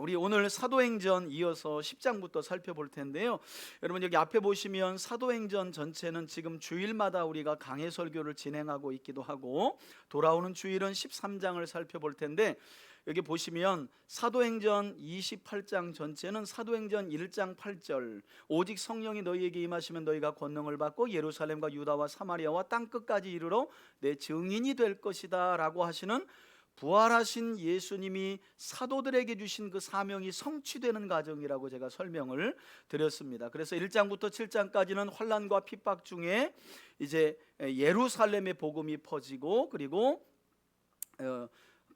우리 오늘 사도행전 이어서 10장부터 살펴볼 텐데요. 여러분 여기 앞에 보시면 사도행전 전체는 지금 주일마다 우리가 강해 설교를 진행하고 있기도 하고, 돌아오는 주일은 13장을 살펴볼 텐데, 여기 보시면 사도행전 28장 전체는 사도행전 1장 8절 오직 성령이 너희에게 임하시면 너희가 권능을 받고 예루살렘과 유다와 사마리아와 땅끝까지 이르러 내 증인이 될 것이다 라고 하시는 부활하신 예수님이 사도들에게 주신 그 사명이 성취되는 과정이라고 제가 설명을 드렸습니다. 그래서 1장부터 7장까지는 환난과 핍박 중에 이제 예루살렘의 복음이 퍼지고, 그리고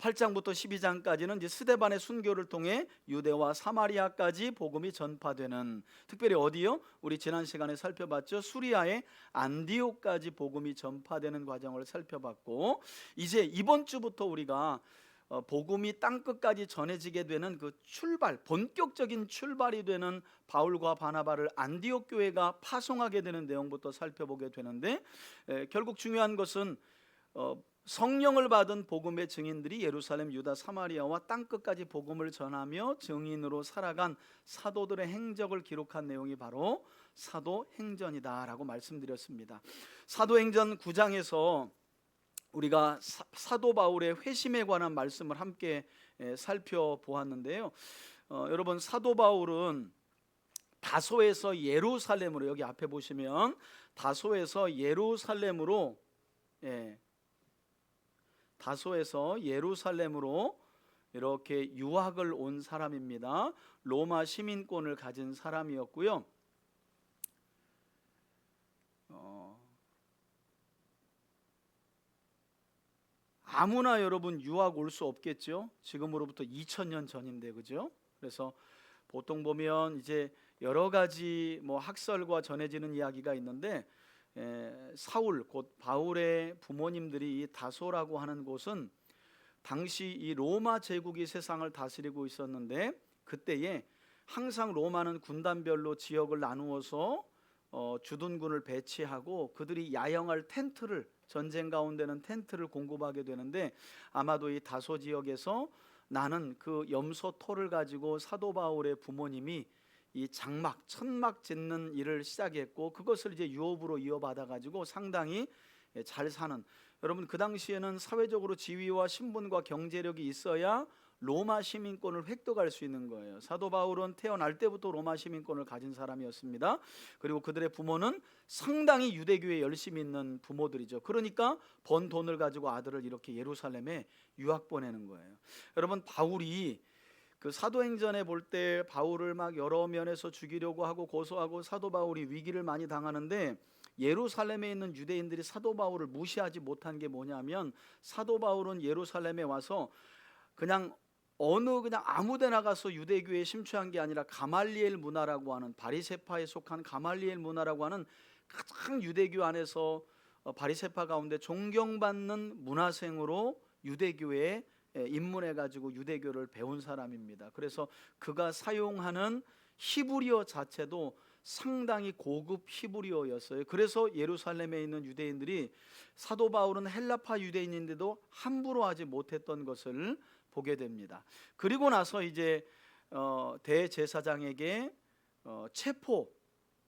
8장부터 12장까지는 이제 스데반의 순교를 통해 유대와 사마리아까지 복음이 전파되는, 특별히 어디요? 우리 지난 시간에 살펴봤죠. 수리아의 안디옥까지 복음이 전파되는 과정을 살펴봤고, 이제 이번 주부터 우리가 복음이 땅끝까지 전해지게 되는 그 출발, 본격적인 출발이 되는 바울과 바나바를 안디옥 교회가 파송하게 되는 내용부터 살펴보게 되는데, 결국 중요한 것은 성령을 받은 복음의 증인들이 예루살렘, 유다, 사마리아와 땅끝까지 복음을 전하며 증인으로 살아간 사도들의 행적을 기록한 내용이 바로 사도행전이다 라고 말씀드렸습니다. 사도행전 9장에서 우리가 사도 바울의 회심에 관한 말씀을 함께 살펴보았는데요. 여러분, 사도 바울은 다소에서 예루살렘으로, 여기 앞에 보시면 다소에서 예루살렘으로 이렇게 유학을 온 사람입니다. 로마 시민권을 가진 사람이었고요. 아무나 여러분 유학 올 수 없겠죠. 지금으로부터 2000년 전인데, 그죠? 그래서 보통 보면 이제 여러 가지 학설과 전해지는 이야기가 있는데, 사울 곧 바울의 부모님들이 이 다소라고 하는 곳은 당시 이 로마 제국이 세상을 다스리고 있었는데, 그때에 항상 로마는 군단별로 지역을 나누어서 주둔군을 배치하고 그들이 야영할 텐트를, 전쟁 가운데는 텐트를 공급하게 되는데, 아마도 이 다소 지역에서 나는 그 염소토를 가지고 사도 바울의 부모님이 이 장막, 천막 짓는 일을 시작했고, 그것을 이제 유업으로 이어받아 가지고 상당히 잘 사는, 여러분 그 당시에는 사회적으로 지위와 신분과 경제력이 있어야 로마 시민권을 획득할 수 있는 거예요. 사도 바울은 태어날 때부터 로마 시민권을 가진 사람이었습니다. 그리고 그들의 부모는 상당히 유대교에 열심히 있는 부모들이죠. 그러니까 번 돈을 가지고 아들을 이렇게 예루살렘에 유학 보내는 거예요. 여러분, 바울이 그 사도행전에 볼 때 바울을 막 여러 면에서 죽이려고 하고 고소하고 사도 바울이 위기를 많이 당하는데, 예루살렘에 있는 유대인들이 사도 바울을 무시하지 못한 게 뭐냐면, 사도 바울은 예루살렘에 와서 그냥 아무 데 나가서 유대교에 심취한 게 아니라 가말리엘 문화라고 하는, 바리새파에 속한 가말리엘 문화라고 하는 가장 유대교 안에서 바리새파 가운데 존경받는 문화생으로 유대교에 입문해 가지고 유대교를 배운 사람입니다. 그래서 그가 사용하는 히브리어 자체도 상당히 고급 히브리어였어요. 그래서 예루살렘에 있는 유대인들이 사도 바울은 헬라파 유대인인데도 함부로 하지 못했던 것을 보게 됩니다. 그리고 나서 이제 대제사장에게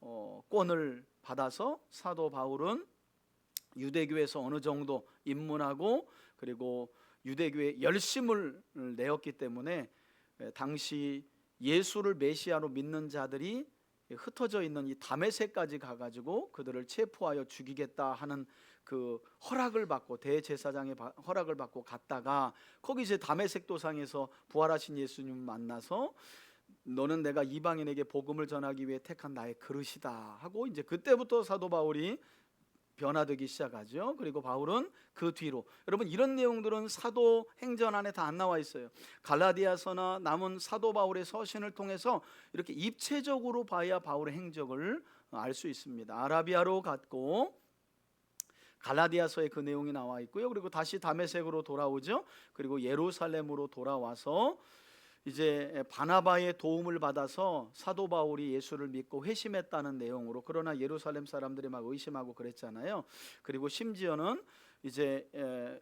체포권을 받아서 사도 바울은 유대교에서 어느 정도 입문하고, 그리고 유대교에 열심을 내었기 때문에 당시 예수를 메시아로 믿는 자들이 흩어져 있는 이 다메섹까지 가가지고 그들을 체포하여 죽이겠다 하는 그 허락을 받고, 대제사장의 허락을 받고 갔다가, 거기 이제 다메섹 도상에서 부활하신 예수님 만나서 너는 내가 이방인에게 복음을 전하기 위해 택한 나의 그릇이다 하고, 이제 그때부터 사도 바울이 변화되기 시작하죠. 그리고 바울은 그 뒤로, 여러분 이런 내용들은 사도행전 안에 다 안 나와 있어요. 갈라디아서나 남은 사도 바울의 서신을 통해서 이렇게 입체적으로 봐야 바울의 행적을 알 수 있습니다. 아라비아로 갔고 갈라디아서에 그 내용이 나와 있고요. 그리고 다시 다메섹으로 돌아오죠. 그리고 예루살렘으로 돌아와서 이제 바나바의 도움을 받아서 사도 바울이 예수를 믿고 회심했다는 내용으로, 그러나 예루살렘 사람들이 막 의심하고 그랬잖아요. 그리고 심지어는 이제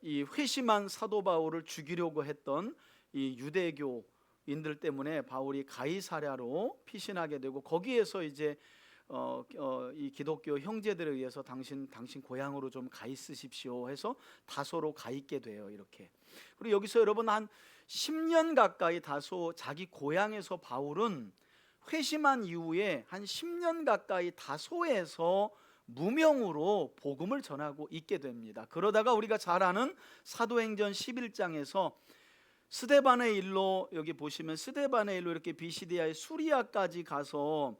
이 회심한 사도 바울을 죽이려고 했던 이 유대교 인들 때문에 바울이 가이사랴로 피신하게 되고, 거기에서 이제 이 기독교 형제들에 의해서 당신 고향으로 좀 가 있으십시오 해서 다소로 가 있게 돼요. 이렇게. 그리고 여기서 여러분 한 10년 가까이 다소 자기 고향에서 바울은 회심한 이후에 한 10년 가까이 다소에서 무명으로 복음을 전하고 있게 됩니다. 그러다가 우리가 잘 아는 사도행전 11장에서 스데반의 일로, 여기 보시면 스데반의 일로 이렇게 비시디아의 수리아까지 가서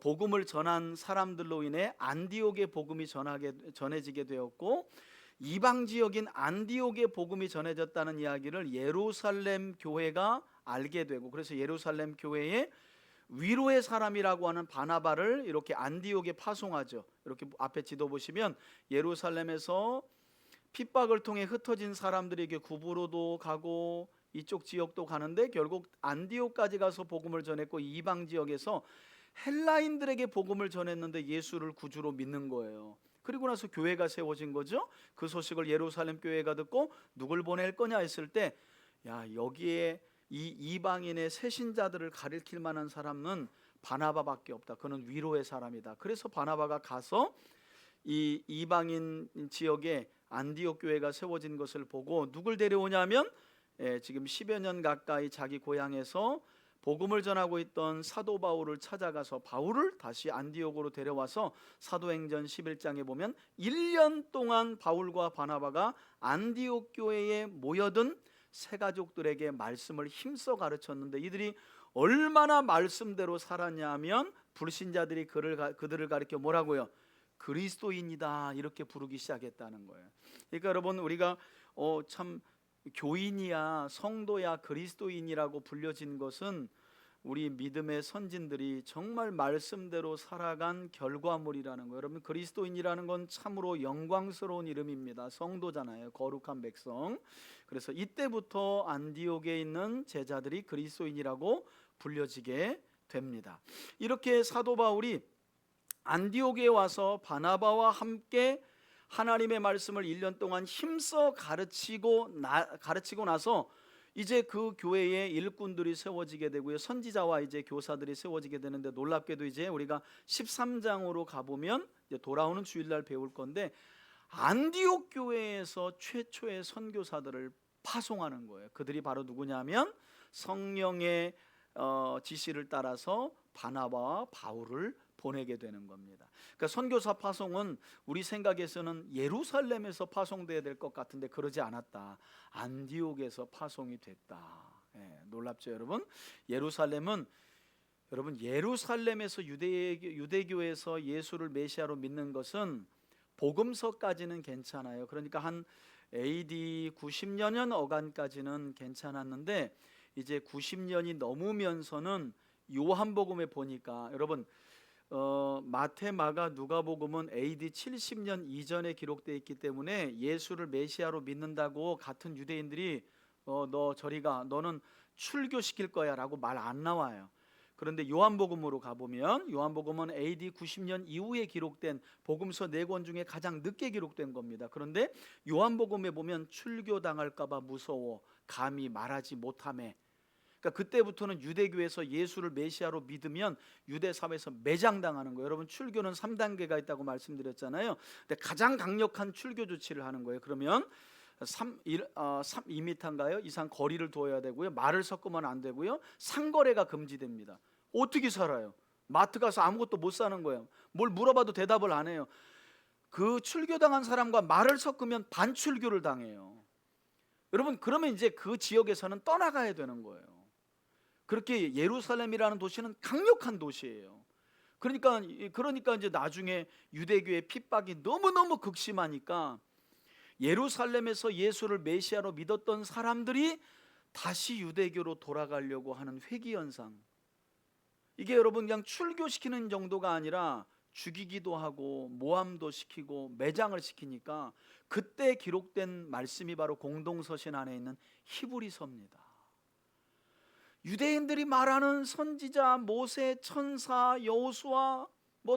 복음을 전한 사람들로 인해 안디옥의 복음이 전해지게 되었고, 이방 지역인 안디옥의 복음이 전해졌다는 이야기를 예루살렘 교회가 알게 되고, 그래서 예루살렘 교회에 위로의 사람이라고 하는 바나바를 이렇게 안디옥에 파송하죠. 이렇게 앞에 지도 보시면 예루살렘에서 핍박을 통해 흩어진 사람들에게 구부로도 가고 이쪽 지역도 가는데 결국 안디옥까지 가서 복음을 전했고, 이방 지역에서 헬라인들에게 복음을 전했는데 예수를 구주로 믿는 거예요. 그리고 나서 교회가 세워진 거죠. 그 소식을 예루살렘 교회가 듣고 누굴 보낼 거냐 했을 때, 야, 여기에 이 이방인의 새신자들을 가리킬 만한 사람은 바나바밖에 없다. 그는 위로의 사람이다. 그래서 바나바가 가서 이 이방인 지역에 안디옥 교회가 세워진 것을 보고 누굴 데려오냐면, 지금 10여 년 가까이 자기 고향에서 복음을 전하고 있던 사도 바울을 찾아가서 바울을 다시 안디옥으로 데려와서 사도행전 11장에 보면 1년 동안 바울과 바나바가 안디옥 교회에 모여든 새 가족들에게 말씀을 힘써 가르쳤는데, 이들이 얼마나 말씀대로 살았냐면 불신자들이 그들을 가리켜 뭐라고요? 그리스도인이다, 이렇게 부르기 시작했다는 거예요. 그러니까 여러분, 우리가 참 교인이야, 성도야, 그리스도인이라고 불려진 것은 우리 믿음의 선진들이 정말 말씀대로 살아간 결과물이라는 거예요. 여러분, 그리스도인이라는 건 참으로 영광스러운 이름입니다. 성도잖아요. 거룩한 백성. 그래서 이때부터 안디옥에 있는 제자들이 그리스도인이라고 불려지게 됩니다. 이렇게 사도 바울이 안디옥에 와서 바나바와 함께 하나님의 말씀을 1년 동안 힘써 가르치고 나서 이제 그 교회에 일꾼들이 세워지게 되고요, 선지자와 이제 교사들이 세워지게 되는데, 놀랍게도 이제 우리가 13장으로 가보면 이제 돌아오는 주일날 배울 건데, 안디옥 교회에서 최초의 선교사들을 파송하는 거예요. 그들이 바로 누구냐면 성령의 지시를 따라서 바나바와 바울을 보내게 되는 겁니다. 그러니까 선교사 파송은 우리 생각에서는 예루살렘에서 파송돼야 될 것 같은데 그러지 않았다. 안디옥에서 파송이 됐다. 놀랍죠, 여러분? 예루살렘에서 유대교에서 예수를 메시아로 믿는 것은 복음서까지는 괜찮아요. 그러니까 한 AD 90년 어간까지는 괜찮았는데, 이제 90년이 넘으면서는 요한복음에 보니까, 여러분, 마태, 마가, 누가복음은 AD 70년 이전에 기록되어 있기 때문에 예수를 메시아로 믿는다고 같은 유대인들이 너 저리 가, 너는 출교시킬 거야 라고 말 안 나와요. 그런데 요한복음으로 가보면, 요한복음은 AD 90년 이후에 기록된 복음서 4권 중에 가장 늦게 기록된 겁니다. 그런데 요한복음에 보면 출교당할까 봐 무서워 감히 말하지 못하매, 그러니까 그때부터는 유대교에서 예수를 메시아로 믿으면 유대 사회에서 매장당하는 거예요. 여러분, 출교는 3단계가 있다고 말씀드렸잖아요. 근데 가장 강력한 출교 조치를 하는 거예요. 그러면 2m인가요? 이상 거리를 두어야 되고요, 말을 섞으면 안 되고요, 상거래가 금지됩니다. 어떻게 살아요? 마트 가서 아무것도 못 사는 거예요. 뭘 물어봐도 대답을 안 해요. 그 출교당한 사람과 말을 섞으면 반출교를 당해요. 여러분, 그러면 이제 그 지역에서는 떠나가야 되는 거예요. 그렇게 예루살렘이라는 도시는 강력한 도시예요. 그러니까 이제 나중에 유대교의 핍박이 너무너무 극심하니까 예루살렘에서 예수를 메시아로 믿었던 사람들이 다시 유대교로 돌아가려고 하는 회귀 현상, 이게 여러분 그냥 출교시키는 정도가 아니라 죽이기도 하고 모함도 시키고 매장을 시키니까, 그때 기록된 말씀이 바로 공동서신 안에 있는 히브리서입니다. 유대인들이 말하는 선지자, 모세, 천사, 여호수아,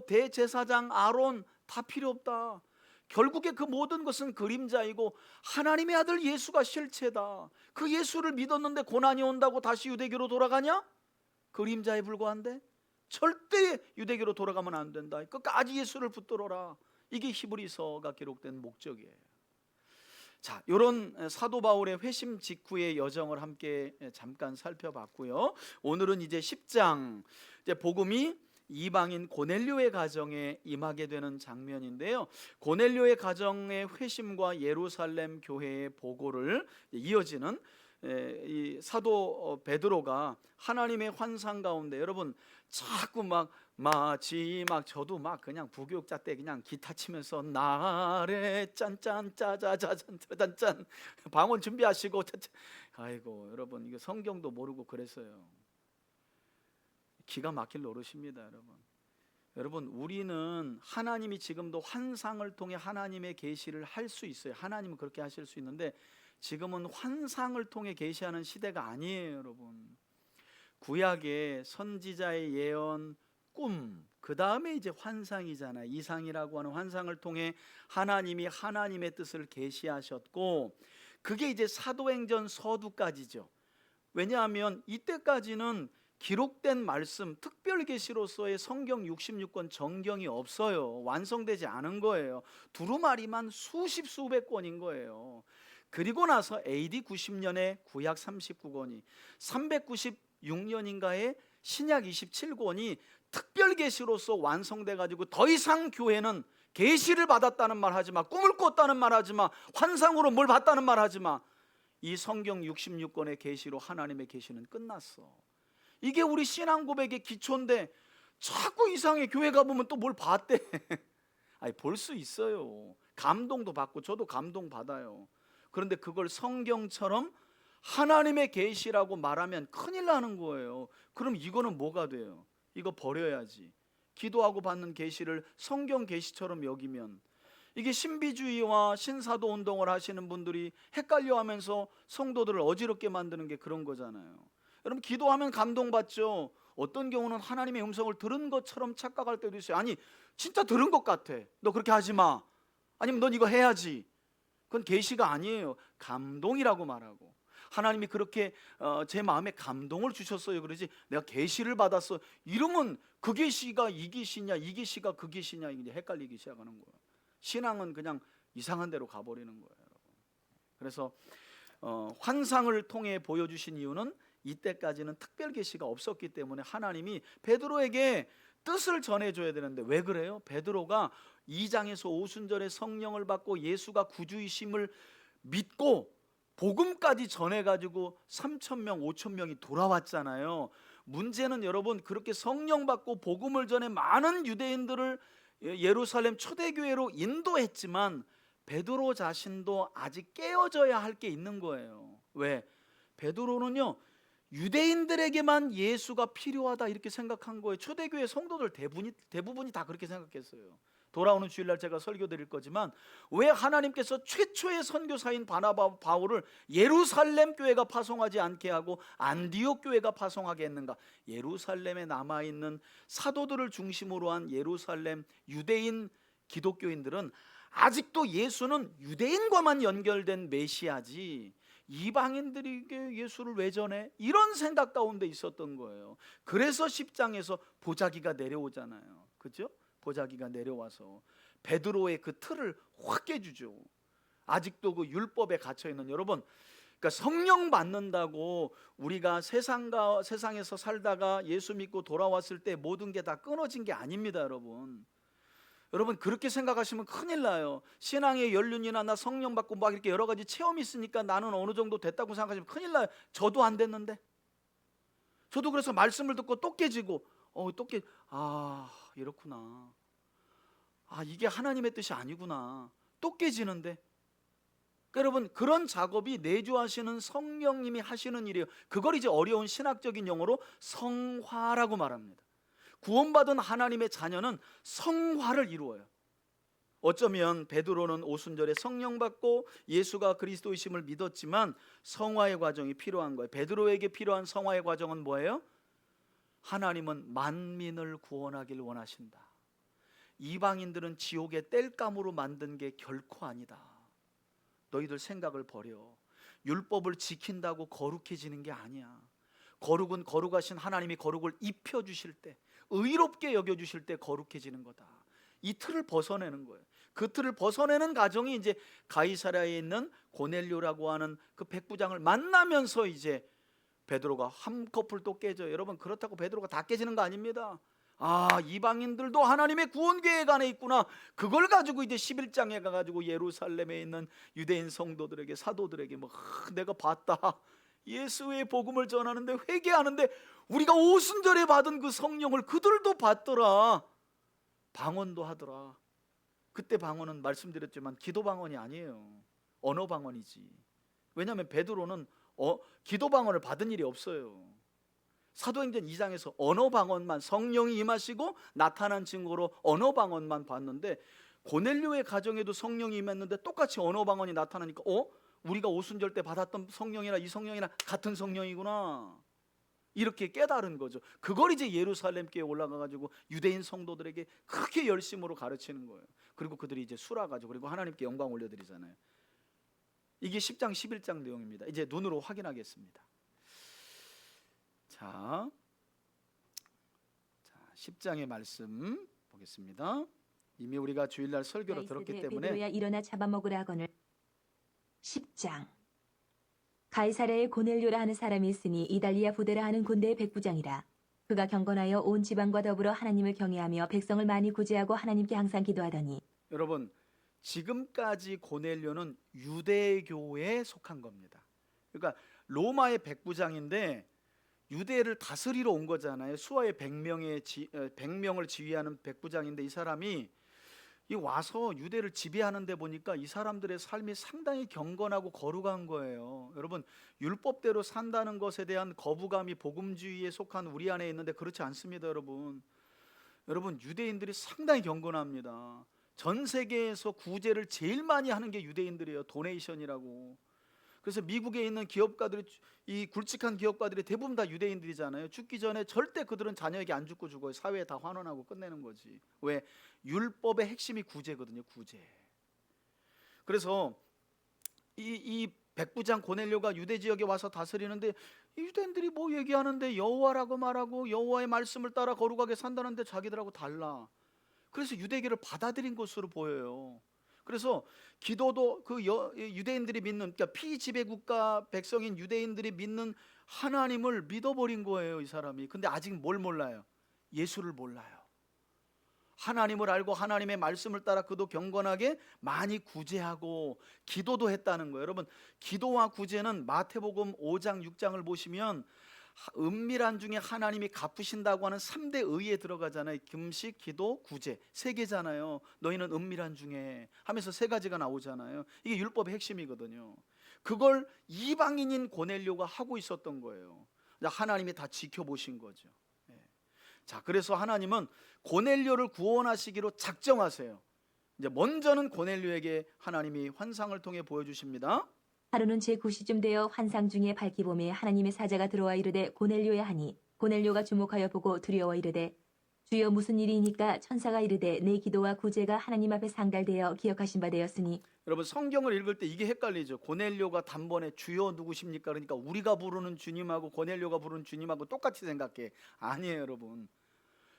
대제사장, 아론 다 필요 없다. 결국에 그 모든 것은 그림자이고 하나님의 아들 예수가 실체다. 그 예수를 믿었는데 고난이 온다고 다시 유대교로 돌아가냐? 그림자에 불과한데 절대 유대교로 돌아가면 안 된다. 끝까지 예수를 붙들어라. 이게 히브리서가 기록된 목적이에요. 자, 이런 사도 바울의 회심 직후의 여정을 함께 잠깐 살펴봤고요. 오늘은 이제 10장, 이제 복음이 이방인 고넬료의 가정에 임하게 되는 장면인데요. 고넬료의 가정의 회심과 예루살렘 교회의 보고를 이어지는 이 사도 베드로가 하나님의 환상 가운데, 여러분 자꾸 마치 저도 그냥 부교육자 때 그냥 기타 치면서 나래 짠짠 짜자자잔 짠짠 방언 준비하시고 아이고 여러분, 이거 성경도 모르고 그랬어요. 기가 막힐 노릇입니다. 여러분 우리는 하나님이 지금도 환상을 통해 하나님의 계시를 할 수 있어요. 하나님은 그렇게 하실 수 있는데 지금은 환상을 통해 계시하는 시대가 아니에요. 여러분, 구약의 선지자의 예언, 꿈, 그 다음에 이제 환상이잖아요. 이상이라고 하는 환상을 통해 하나님이 하나님의 뜻을 계시하셨고, 그게 이제 사도행전 서두까지죠. 왜냐하면 이때까지는 기록된 말씀, 특별 계시로서의 성경 66권 정경이 없어요. 완성되지 않은 거예요. 두루마리만 수십 수백 권인 거예요. 그리고 나서 AD 90년에 구약 39권이, 396년인가에 신약 27권이 특별 계시로서 완성돼 가지고 더 이상 교회는 계시를 받았다는 말 하지 마, 꿈을 꿨다는 말 하지 마, 환상으로 뭘 봤다는 말 하지 마. 이 성경 66권의 계시로 하나님의 계시는 끝났어. 이게 우리 신앙 고백의 기초인데 자꾸 이상해. 교회 가보면 또 뭘 봤대. 아니, 볼 수 있어요. 감동도 받고, 저도 감동 받아요. 그런데 그걸 성경처럼 하나님의 계시라고 말하면 큰일 나는 거예요. 그럼 이거는 뭐가 돼요? 이거 버려야지. 기도하고 받는 계시를 성경 계시처럼 여기면, 이게 신비주의와 신사도 운동을 하시는 분들이 헷갈려하면서 성도들을 어지럽게 만드는 게 그런 거잖아요. 여러분, 기도하면 감동받죠. 어떤 경우는 하나님의 음성을 들은 것처럼 착각할 때도 있어요. 아니, 진짜 들은 것 같아. 너 그렇게 하지 마. 아니면 넌 이거 해야지. 그건 계시가 아니에요. 감동이라고 말하고, 하나님이 그렇게 제 마음에 감동을 주셨어요 그러지, 내가 계시를 받았어 이러면 그 계시가 이 계시냐, 이 계시가 그 계시냐, 이제 헷갈리기 시작하는 거예요. 신앙은 그냥 이상한 데로 가버리는 거예요. 그래서 환상을 통해 보여주신 이유는 이때까지는 특별 계시가 없었기 때문에 하나님이 베드로에게 뜻을 전해줘야 되는데, 왜 그래요? 베드로가 2장에서 오순절에 성령을 받고 예수가 구주이심을 믿고 복음까지 전해가지고 3,000명 5,000명이 돌아왔잖아요. 문제는 여러분, 그렇게 성령 받고 복음을 전해 많은 유대인들을 예루살렘 초대교회로 인도했지만 베드로 자신도 아직 깨어져야 할 게 있는 거예요. 왜? 베드로는요, 유대인들에게만 예수가 필요하다 이렇게 생각한 거예요. 초대교회 성도들 대부분이 다 그렇게 생각했어요. 돌아오는 주일날 제가 설교 드릴 거지만, 왜 하나님께서 최초의 선교사인 바나바 바울을 예루살렘 교회가 파송하지 않게 하고 안디옥 교회가 파송하게 했는가? 예루살렘에 남아있는 사도들을 중심으로 한 예루살렘 유대인 기독교인들은 아직도 예수는 유대인과만 연결된 메시아지 이방인들에게 예수를 왜 전해? 이런 생각 가운데 있었던 거예요. 그래서 10장에서 보자기가 내려오잖아요. 그렇죠? 보자기가 내려와서 베드로의 그 틀을 확 깨주죠. 아직도 그 율법에 갇혀있는, 여러분, 그러니까 성령 받는다고 우리가 세상에서 살다가 예수 믿고 돌아왔을 때 모든 게 다 끊어진 게 아닙니다. 여러분 그렇게 생각하시면 큰일 나요. 신앙의 연륜이나 나 성령 받고 막 이렇게 여러 가지 체험이 있으니까 나는 어느 정도 됐다고 생각하시면 큰일 나요. 저도 안 됐는데, 저도 그래서 말씀을 듣고 또 깨지고 이렇구나, 이게 하나님의 뜻이 아니구나, 또 깨지는데. 여러분, 그런 작업이 내주하시는 성령님이 하시는 일이에요. 그걸 이제 어려운 신학적인 용어로 성화라고 말합니다. 구원받은 하나님의 자녀는 성화를 이루어요. 어쩌면 베드로는 오순절에 성령 받고 예수가 그리스도이심을 믿었지만 성화의 과정이 필요한 거예요. 베드로에게 필요한 성화의 과정은 뭐예요? 하나님은 만민을 구원하길 원하신다. 이방인들은 지옥의 땔감으로 만든 게 결코 아니다. 너희들 생각을 버려. 율법을 지킨다고 거룩해지는 게 아니야. 거룩은 거룩하신 하나님이 거룩을 입혀주실 때, 의롭게 여겨주실 때 거룩해지는 거다. 이 틀을 벗어내는 거예요. 그 틀을 벗어내는 과정이 이제 가이사랴에 있는 고넬료라고 하는 그 백부장을 만나면서 이제 베드로가 한꺼풀 또 깨져요. 여러분, 그렇다고 베드로가 다 깨지는 거 아닙니다. 아, 이방인들도 하나님의 구원 계획 안에 있구나. 그걸 가지고 이제 11장에 가가지고 예루살렘에 있는 유대인 성도들에게, 사도들에게 내가 봤다, 예수의 복음을 전하는데 회개하는데 우리가 오순절에 받은 그 성령을 그들도 받더라. 방언도 하더라. 그때 방언은 말씀드렸지만 기도 방언이 아니에요. 언어 방언이지. 왜냐하면 베드로는 기도 방언을 받은 일이 없어요. 사도행전 2장에서 언어 방언만, 성령이 임하시고 나타난 증거로 언어 방언만 봤는데, 고넬료의 가정에도 성령이 임했는데 똑같이 언어 방언이 나타나니까 우리가 오순절 때 받았던 성령이나 이 성령이나 같은 성령이구나, 이렇게 깨달은 거죠. 그걸 이제 예루살렘 교회에 올라가가지고 유대인 성도들에게 크게 열심으로 가르치는 거예요. 그리고 그들이 이제 수라가지고 그리고 하나님께 영광 올려드리잖아요. 이게 10장 11장 내용입니다. 이제 눈으로 확인하겠습니다. 자, 10장의 말씀 보겠습니다. 이미 우리가 주일날 설교로 들었기 때문에. 베드로야 일어나 잡아먹으라 하거늘. 10장. 가이사랴에 고넬료라 하는 사람이 있으니 이달리아 부대라 하는 군대의 백부장이라. 그가 경건하여 온 지방과 더불어 하나님을 경외하며 백성을 많이 구제하고 하나님께 항상 기도하더니. 여러분, 지금까지 고넬료는 유대교에 속한 겁니다. 그러니까 로마의 백부장인데 유대를 다스리러 온 거잖아요. 수하의 100명을 지휘하는 백부장인데, 이 사람이 와서 유대를 지배하는 데 보니까 이 사람들의 삶이 상당히 경건하고 거룩한 거예요. 여러분, 율법대로 산다는 것에 대한 거부감이 복음주의에 속한 우리 안에 있는데 그렇지 않습니다. 여러분, 유대인들이 상당히 경건합니다. 전 세계에서 구제를 제일 많이 하는 게 유대인들이에요. 도네이션이라고. 그래서 미국에 있는 기업가들이, 이 굵직한 기업가들이 대부분 다 유대인들이잖아요. 죽기 전에 절대 그들은 자녀에게 안 죽고 죽어요. 사회에 다 환원하고 끝내는 거지. 왜? 율법의 핵심이 구제거든요. 구제. 그래서 이 백부장 고넬료가 유대 지역에 와서 다스리는데, 유대인들이 뭐 얘기하는데 여호와라고 말하고 여호와의 말씀을 따라 거룩하게 산다는데 자기들하고 달라. 그래서 유대교를 받아들인 것으로 보여요. 그래서 기도도 유대인들이 믿는, 그러니까 피지배 국가 백성인 유대인들이 믿는 하나님을 믿어버린 거예요, 이 사람이. 근데 아직 뭘 몰라요? 예수를 몰라요. 하나님을 알고 하나님의 말씀을 따라 그도 경건하게 많이 구제하고 기도도 했다는 거예요. 여러분, 기도와 구제는 마태복음 5장 6장을 보시면 은밀한 중에 하나님이 갚으신다고 하는 3대 의에 들어가잖아요. 금식, 기도, 구제, 3개잖아요. 너희는 은밀한 중에 하면서 3가지가 나오잖아요. 이게 율법의 핵심이거든요. 그걸 이방인인 고넬료가 하고 있었던 거예요. 하나님이 다 지켜보신 거죠. 자, 그래서 하나님은 고넬료를 구원하시기로 작정하세요. 이제 먼저는 고넬료에게 하나님이 환상을 통해 보여주십니다. 하루는 제9시쯤 되어 환상 중에 밝기 보매 하나님의 사자가 들어와 이르되 고넬료야 하니, 고넬료가 주목하여 보고 두려워 이르되 주여 무슨 일이니까? 천사가 이르되 내 기도와 구제가 하나님 앞에 상달되어 기억하신 바 되었으니. 여러분, 성경을 읽을 때 이게 헷갈리죠. 고넬료가 단번에 주여 누구십니까? 그러니까 우리가 부르는 주님하고 고넬료가 부르는 주님하고 똑같이 생각해. 아니에요, 여러분.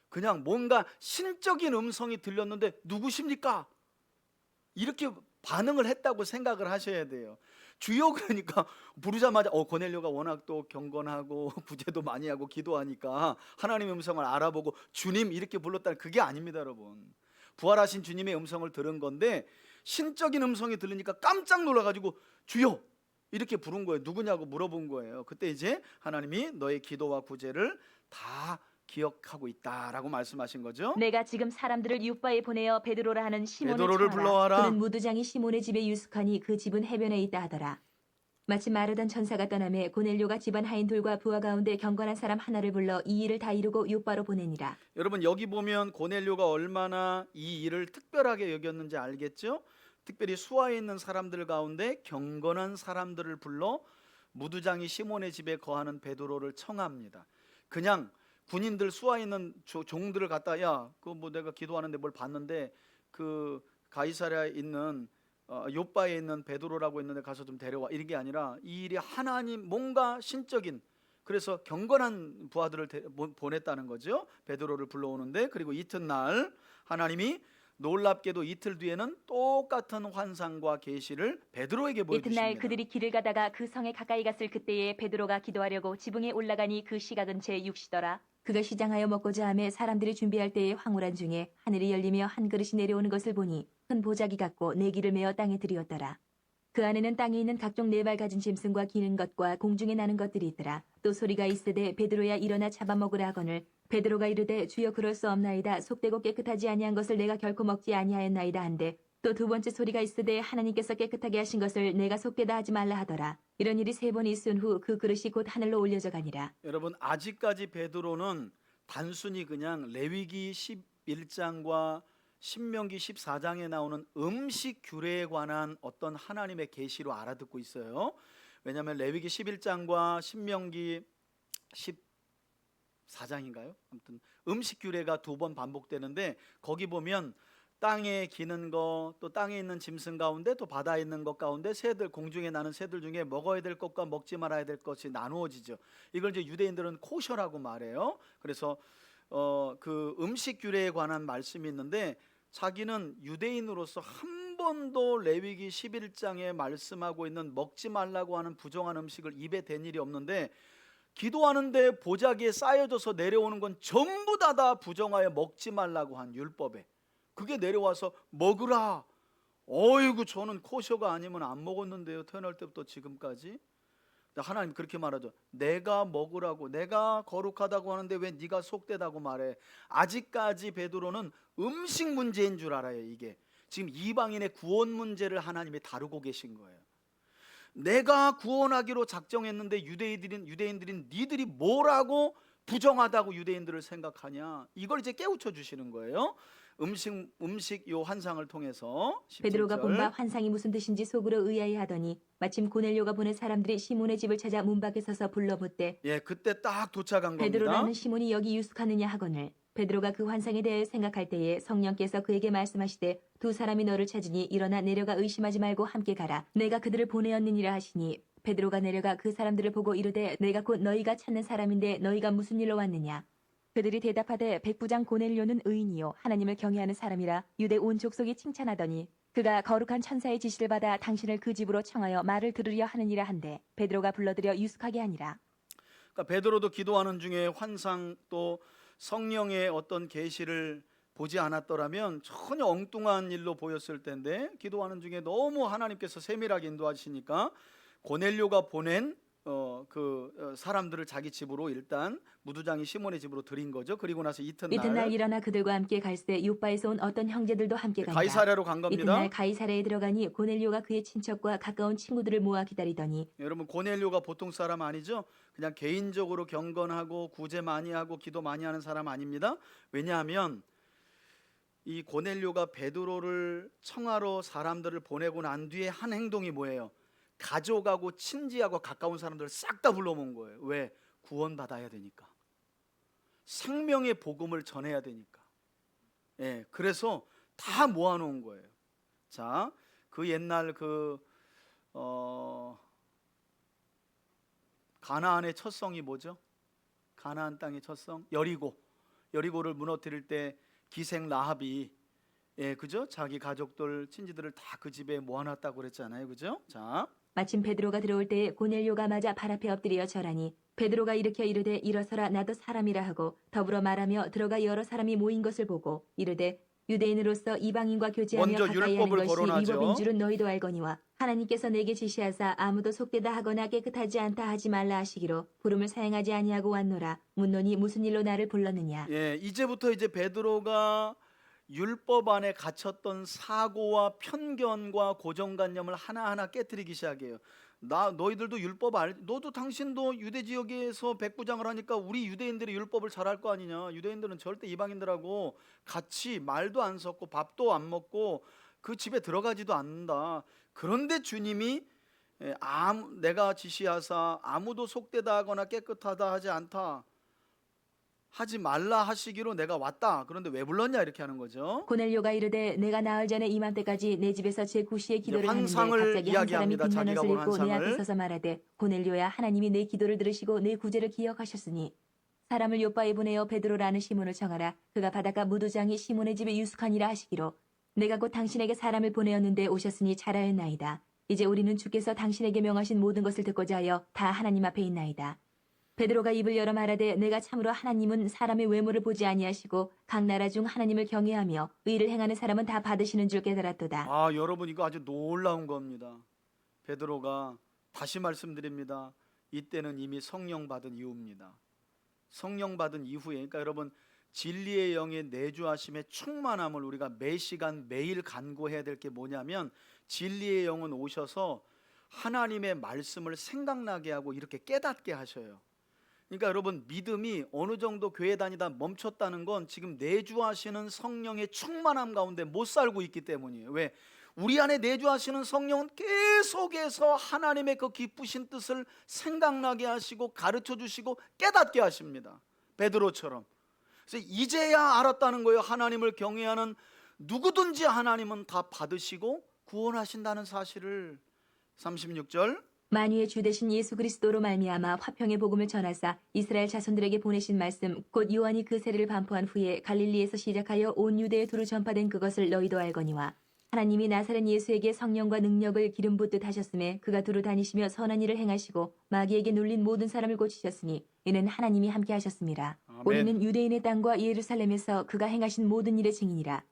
그냥 뭔가 신적인 음성이 들렸는데 누구십니까? 이렇게 반응을 했다고 생각을 하셔야 돼요. 주여 그러니까 부르자마자 고넬료가 워낙 또 경건하고 구제도 많이 하고 기도하니까 하나님의 음성을 알아보고 주님 이렇게 불렀다는, 그게 아닙니다. 여러분, 부활하신 주님의 음성을 들은 건데 신적인 음성이 들리니까 깜짝 놀라가지고 주여 이렇게 부른 거예요. 누구냐고 물어본 거예요. 그때 이제 하나님이 너의 기도와 구제를 다 기억하고 있다라고 말씀하신 거죠. 내가 지금 사람들을 윳바에 보내어 베드로라 하는 시몬을 베드로를 청하라. 불러와라. 그는 무두장이 시몬의 집에 유숙하니 그 집은 해변에 있다 하더라. 마치 마르던 천사가 떠나매 고넬료가 집안 하인들과 부하 가운데 경건한 사람 하나를 불러 이 일을 다 이루고 윳바로 보내니라. 여러분, 여기 보면 고넬료가 얼마나 이 일을 특별하게 여겼는지 알겠죠? 특별히 수하에 있는 사람들 가운데 경건한 사람들을 불러 무두장이 시몬의 집에 거하는 베드로를 청합니다. 그냥 군인들 수하 있는 종들을 갖다 야, 그 뭐 내가 기도하는데 뭘 봤는데 그 가이사랴에 있는 요바에 있는 베드로라고 있는데 가서 좀 데려와, 이런 게 아니라 이 일이 하나님 뭔가 신적인, 그래서 경건한 부하들을 보냈다는 거죠. 베드로를 불러오는데, 그리고 이튿날 하나님이 놀랍게도 이틀 뒤에는 똑같은 환상과 계시를 베드로에게 이튿날 보여주십니다. 그들이 길을 가다가 그 성에 가까이 갔을 그때에 베드로가 기도하려고 지붕에 올라가니 그 시가 근처에 6시더라. 그가 시장하여 먹고자 하며 사람들이 준비할 때에 황홀한 중에 하늘이 열리며 한 그릇이 내려오는 것을 보니 큰 보자기 같고 네기를 메어 땅에 들이었더라. 그 안에는 땅에 있는 각종 네 발 가진 짐승과 기는 것과 공중에 나는 것들이 있더라. 또 소리가 있으되 베드로야 일어나 잡아먹으라 하거늘 베드로가 이르되 주여 그럴 수 없나이다. 속되고 깨끗하지 아니한 것을 내가 결코 먹지 아니하였나이다 한데, 또 두 번째 소리가 있으되 하나님께서 깨끗하게 하신 것을 내가 속되다 하지 말라 하더라. 이런 일이 3번 있은 후 그 그릇이 곧 하늘로 올려져 가니라. 여러분, 아직까지 베드로는 단순히 그냥 레위기 11장과 신명기 14장에 나오는 음식 규례에 관한 어떤 하나님의 계시로 알아듣고 있어요. 왜냐하면 레위기 11장과 신명기 14장인가요? 아무튼 음식 규례가 2번 반복되는데, 거기 보면 땅에 기는 것, 또 땅에 있는 짐승 가운데, 또 바다에 있는 것 가운데 새들, 공중에 나는 새들 중에 먹어야 될 것과 먹지 말아야 될 것이 나누어지죠. 이걸 이제 유대인들은 코셔라고 말해요. 그래서 그 음식 규례에 관한 말씀이 있는데, 자기는 유대인으로서 한 번도 레위기 11장에 말씀하고 있는 먹지 말라고 하는 부정한 음식을 입에 댄 일이 없는데, 기도하는데 보자기에 쌓여져서 내려오는 건 전부 다 부정하여 먹지 말라고 한 율법에, 그게 내려와서 먹으라. 어이구, 저는 코셔가 아니면 안 먹었는데요, 태어날 때부터 지금까지. 하나님 그렇게 말하죠. 내가 먹으라고, 내가 거룩하다고 하는데 왜 네가 속되다고 말해. 아직까지 베드로는 음식 문제인 줄 알아요. 이게 지금 이방인의 구원 문제를 하나님이 다루고 계신 거예요. 내가 구원하기로 작정했는데 유대인들인 니들이 뭐라고 부정하다고 유대인들을 생각하냐, 이걸 이제 깨우쳐 주시는 거예요. 음식 요 환상을 통해서. 베드로가 17절. 본 바 환상이 무슨 뜻인지 속으로 의아해하더니 마침 고넬료가 보낸 사람들이 시몬의 집을 찾아 문 밖에 서서 불러 묻되 예, 그때 딱 도착한 겁니다. 베드로라는 시몬이 여기 유숙하느냐 하거늘 베드로가 그 환상에 대해 생각할 때에 성령께서 그에게 말씀하시되 두 사람이 너를 찾으니 일어나 내려가 의심하지 말고 함께 가라. 내가 그들을 보내었느니라 하시니 베드로가 내려가 그 사람들을 보고 이르되 내가 곧 너희가 찾는 사람인데 너희가 무슨 일로 왔느냐. 그들이 대답하되 백부장 고넬료는 의인이요 하나님을 경외하는 사람이라 유대 온 족속이 칭찬하더니 그가 거룩한 천사의 지시를 받아 당신을 그 집으로 청하여 말을 들으려 하느니라 한데 베드로가 불러들여 유숙하게 하니라. 그러니까 베드로도 기도하는 중에 환상 또 성령의 어떤 계시를 보지 않았더라면 전혀 엉뚱한 일로 보였을 텐데, 기도하는 중에 너무 하나님께서 세밀하게 인도하시니까 고넬료가 보낸 사람들을 자기 집으로, 일단 무두장이 시몬의 집으로 들인 거죠. 그리고 나서 이튿날 일어나 그들과 함께 갈새 요바에서 온 어떤 형제들도 함께 간다. 가이사랴로 간 겁니다. 이튿날 가이사랴에 들어가니 고넬료가 그의 친척과 가까운 친구들을 모아 기다리더니 여러분, 고넬료가 보통 사람 아니죠. 그냥 개인적으로 경건하고 구제 많이 하고 기도 많이 하는 사람 아닙니다. 왜냐하면 이 고넬료가 베드로를 청하러 사람들을 보내고 난 뒤에 한 행동이 뭐예요? 가족하고 친지하고 가까운 사람들을 싹 다 불러 모은 거예요. 왜? 구원받아야 되니까, 생명의 복음을 전해야 되니까. 예, 그래서 다 모아놓은 거예요. 자, 그 옛날 가나안의 첫 성이 뭐죠? 가나안 땅의 첫 성 여리고를 무너뜨릴 때 기생 라합이, 예, 그죠? 자기 가족들 친지들을 다 그 집에 모아놨다고 그랬잖아요, 그죠? 자, 마침 베드로가 들어올 때에 고넬료가 맞아 발 앞에 엎드려 절하니 베드로가 일으켜 이르되 일어서라 나도 사람이라 하고 더불어 말하며 들어가 여러 사람이 모인 것을 보고 이르되 유대인으로서 이방인과 교제하며 먼저 가까이 하는 율법을 것이 거론하죠. 위법인 줄은 너희도 알거니와 하나님께서 내게 지시하사 아무도 속되다 하거나 깨끗하지 않다 하지 말라 하시기로 부름을 사용하지 아니하고 왔노라. 묻노니 무슨 일로 나를 불렀느냐. 예, 이제부터 이제 베드로가 율법 안에 갇혔던 사고와 편견과 고정관념을 하나하나 깨뜨리기 시작해요. 너희들도 율법 너도 당신도 유대 지역에서 백부장을 하니까 우리 유대인들이 율법을 잘할 거 아니냐. 유대인들은 절대 이방인들하고 같이 말도 안 섞고 밥도 안 먹고 그 집에 들어가지도 않는다. 그런데 주님이 내가 지시하사 아무도 속되다 하거나 깨끗하다 하지 않다 하지 말라 하시기로 내가 왔다. 그런데 왜 불렀냐 이렇게 하는 거죠. 고넬료가 이르되 내가 나흘 전에 이맘때까지 내 집에서 제 구시에 기도를 하는데 환상을 갑자기 한 사람이 이야기합니다. 빛난 자기가 옷을 본 입고 내 앞에 환상을. 서서 말하되 고넬료야 하나님이 내 기도를 들으시고 내 구제를 기억하셨으니 사람을 요바에 보내어 베드로라는 시몬을 정하라. 그가 바닷가 무도장이 시몬의 집에 유숙하니라 하시기로 내가 곧 당신에게 사람을 보내었는데 오셨으니 잘하였나이다. 이제 우리는 주께서 당신에게 명하신 모든 것을 듣고자 하여 다 하나님 앞에 있나이다. 베드로가 입을 열어 말하되 내가 참으로 하나님은 사람의 외모를 보지 아니하시고 각 나라 중 하나님을 경외하며 의를 행하는 사람은 다 받으시는 줄 깨달았도다. 아, 여러분 이거 아주 놀라운 겁니다. 베드로가 다시 말씀드립니다. 이때는 이미 성령 받은 이후입니다. 성령 받은 이후에, 그러니까 여러분 진리의 영의 내주하심의 충만함을 우리가 매 시간 매일 간구해야 될 게 뭐냐면 진리의 영은 오셔서 하나님의 말씀을 생각나게 하고 이렇게 깨닫게 하셔요. 그러니까 여러분 믿음이 어느 정도 교회 다니다 멈췄다는 건 지금 내주하시는 성령의 충만함 가운데 못 살고 있기 때문이에요. 왜? 우리 안에 내주하시는 성령은 계속해서 하나님의 그 기쁘신 뜻을 생각나게 하시고 가르쳐 주시고 깨닫게 하십니다. 베드로처럼. 그래서 이제야 알았다는 거예요. 하나님을 경외하는 누구든지 하나님은 다 받으시고 구원하신다는 사실을. 36절 만유의 주 되신 예수 그리스도로 말미암아 화평의 복음을 전하사 이스라엘 자손들에게 보내신 말씀 곧 요한이 그 세례를 반포한 후에 갈릴리에서 시작하여 온 유대에 두루 전파된 그것을 너희도 알거니와 하나님이 나사렛 예수에게 성령과 능력을 기름 붓듯 하셨음에 그가 두루 다니시며 선한 일을 행하시고 마귀에게 눌린 모든 사람을 고치셨으니 이는 하나님이 함께 하셨습니다. 아멘. 우리는 유대인의 땅과 예루살렘에서 그가 행하신 모든 일의 증인이라.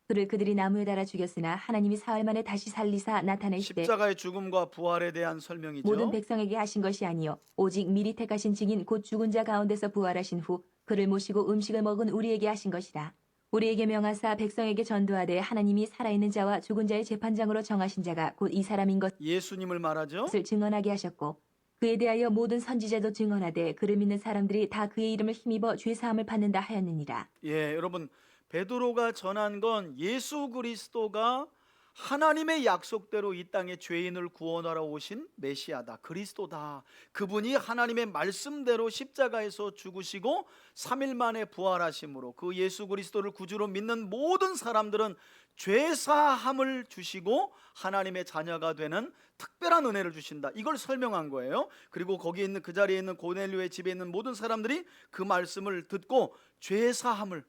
그를 그들이 나무에 달아 죽였으나 하나님이 사흘 만에 다시 살리사 나타내시되 십자가의 죽음과 부활에 대한 설명이죠. 모든 백성에게 하신 것이 아니요 오직 미리 택하신 증인 곧 죽은 자 가운데서 부활하신 후 그를 모시고 음식을 먹은 우리에게 하신 것이라. 우리에게 명하사 백성에게 전도하되 하나님이 살아있는 자와 죽은 자의 재판장으로 정하신 자가 곧 이 사람인 예수님을 말하죠. 것을 증언하게 하셨고 그에 대하여 모든 선지자도 증언하되 그를 믿는 사람들이 다 그의 이름을 힘입어 죄 사함을 받는다 하였느니라. 예, 여러분 베드로가 전한 건 예수 그리스도가 하나님의 약속대로 이 땅에 죄인을 구원하러 오신 메시아다, 그리스도다. 그분이 하나님의 말씀대로 십자가에서 죽으시고 3일 만에 부활하심으로 그 예수 그리스도를 구주로 믿는 모든 사람들은 죄사함을 주시고 하나님의 자녀가 되는 특별한 은혜를 주신다. 이걸 설명한 거예요. 그리고 거기에 있는 그 자리에 있는 고넬료의 집에 있는 모든 사람들이 그 말씀을 듣고 죄사함을,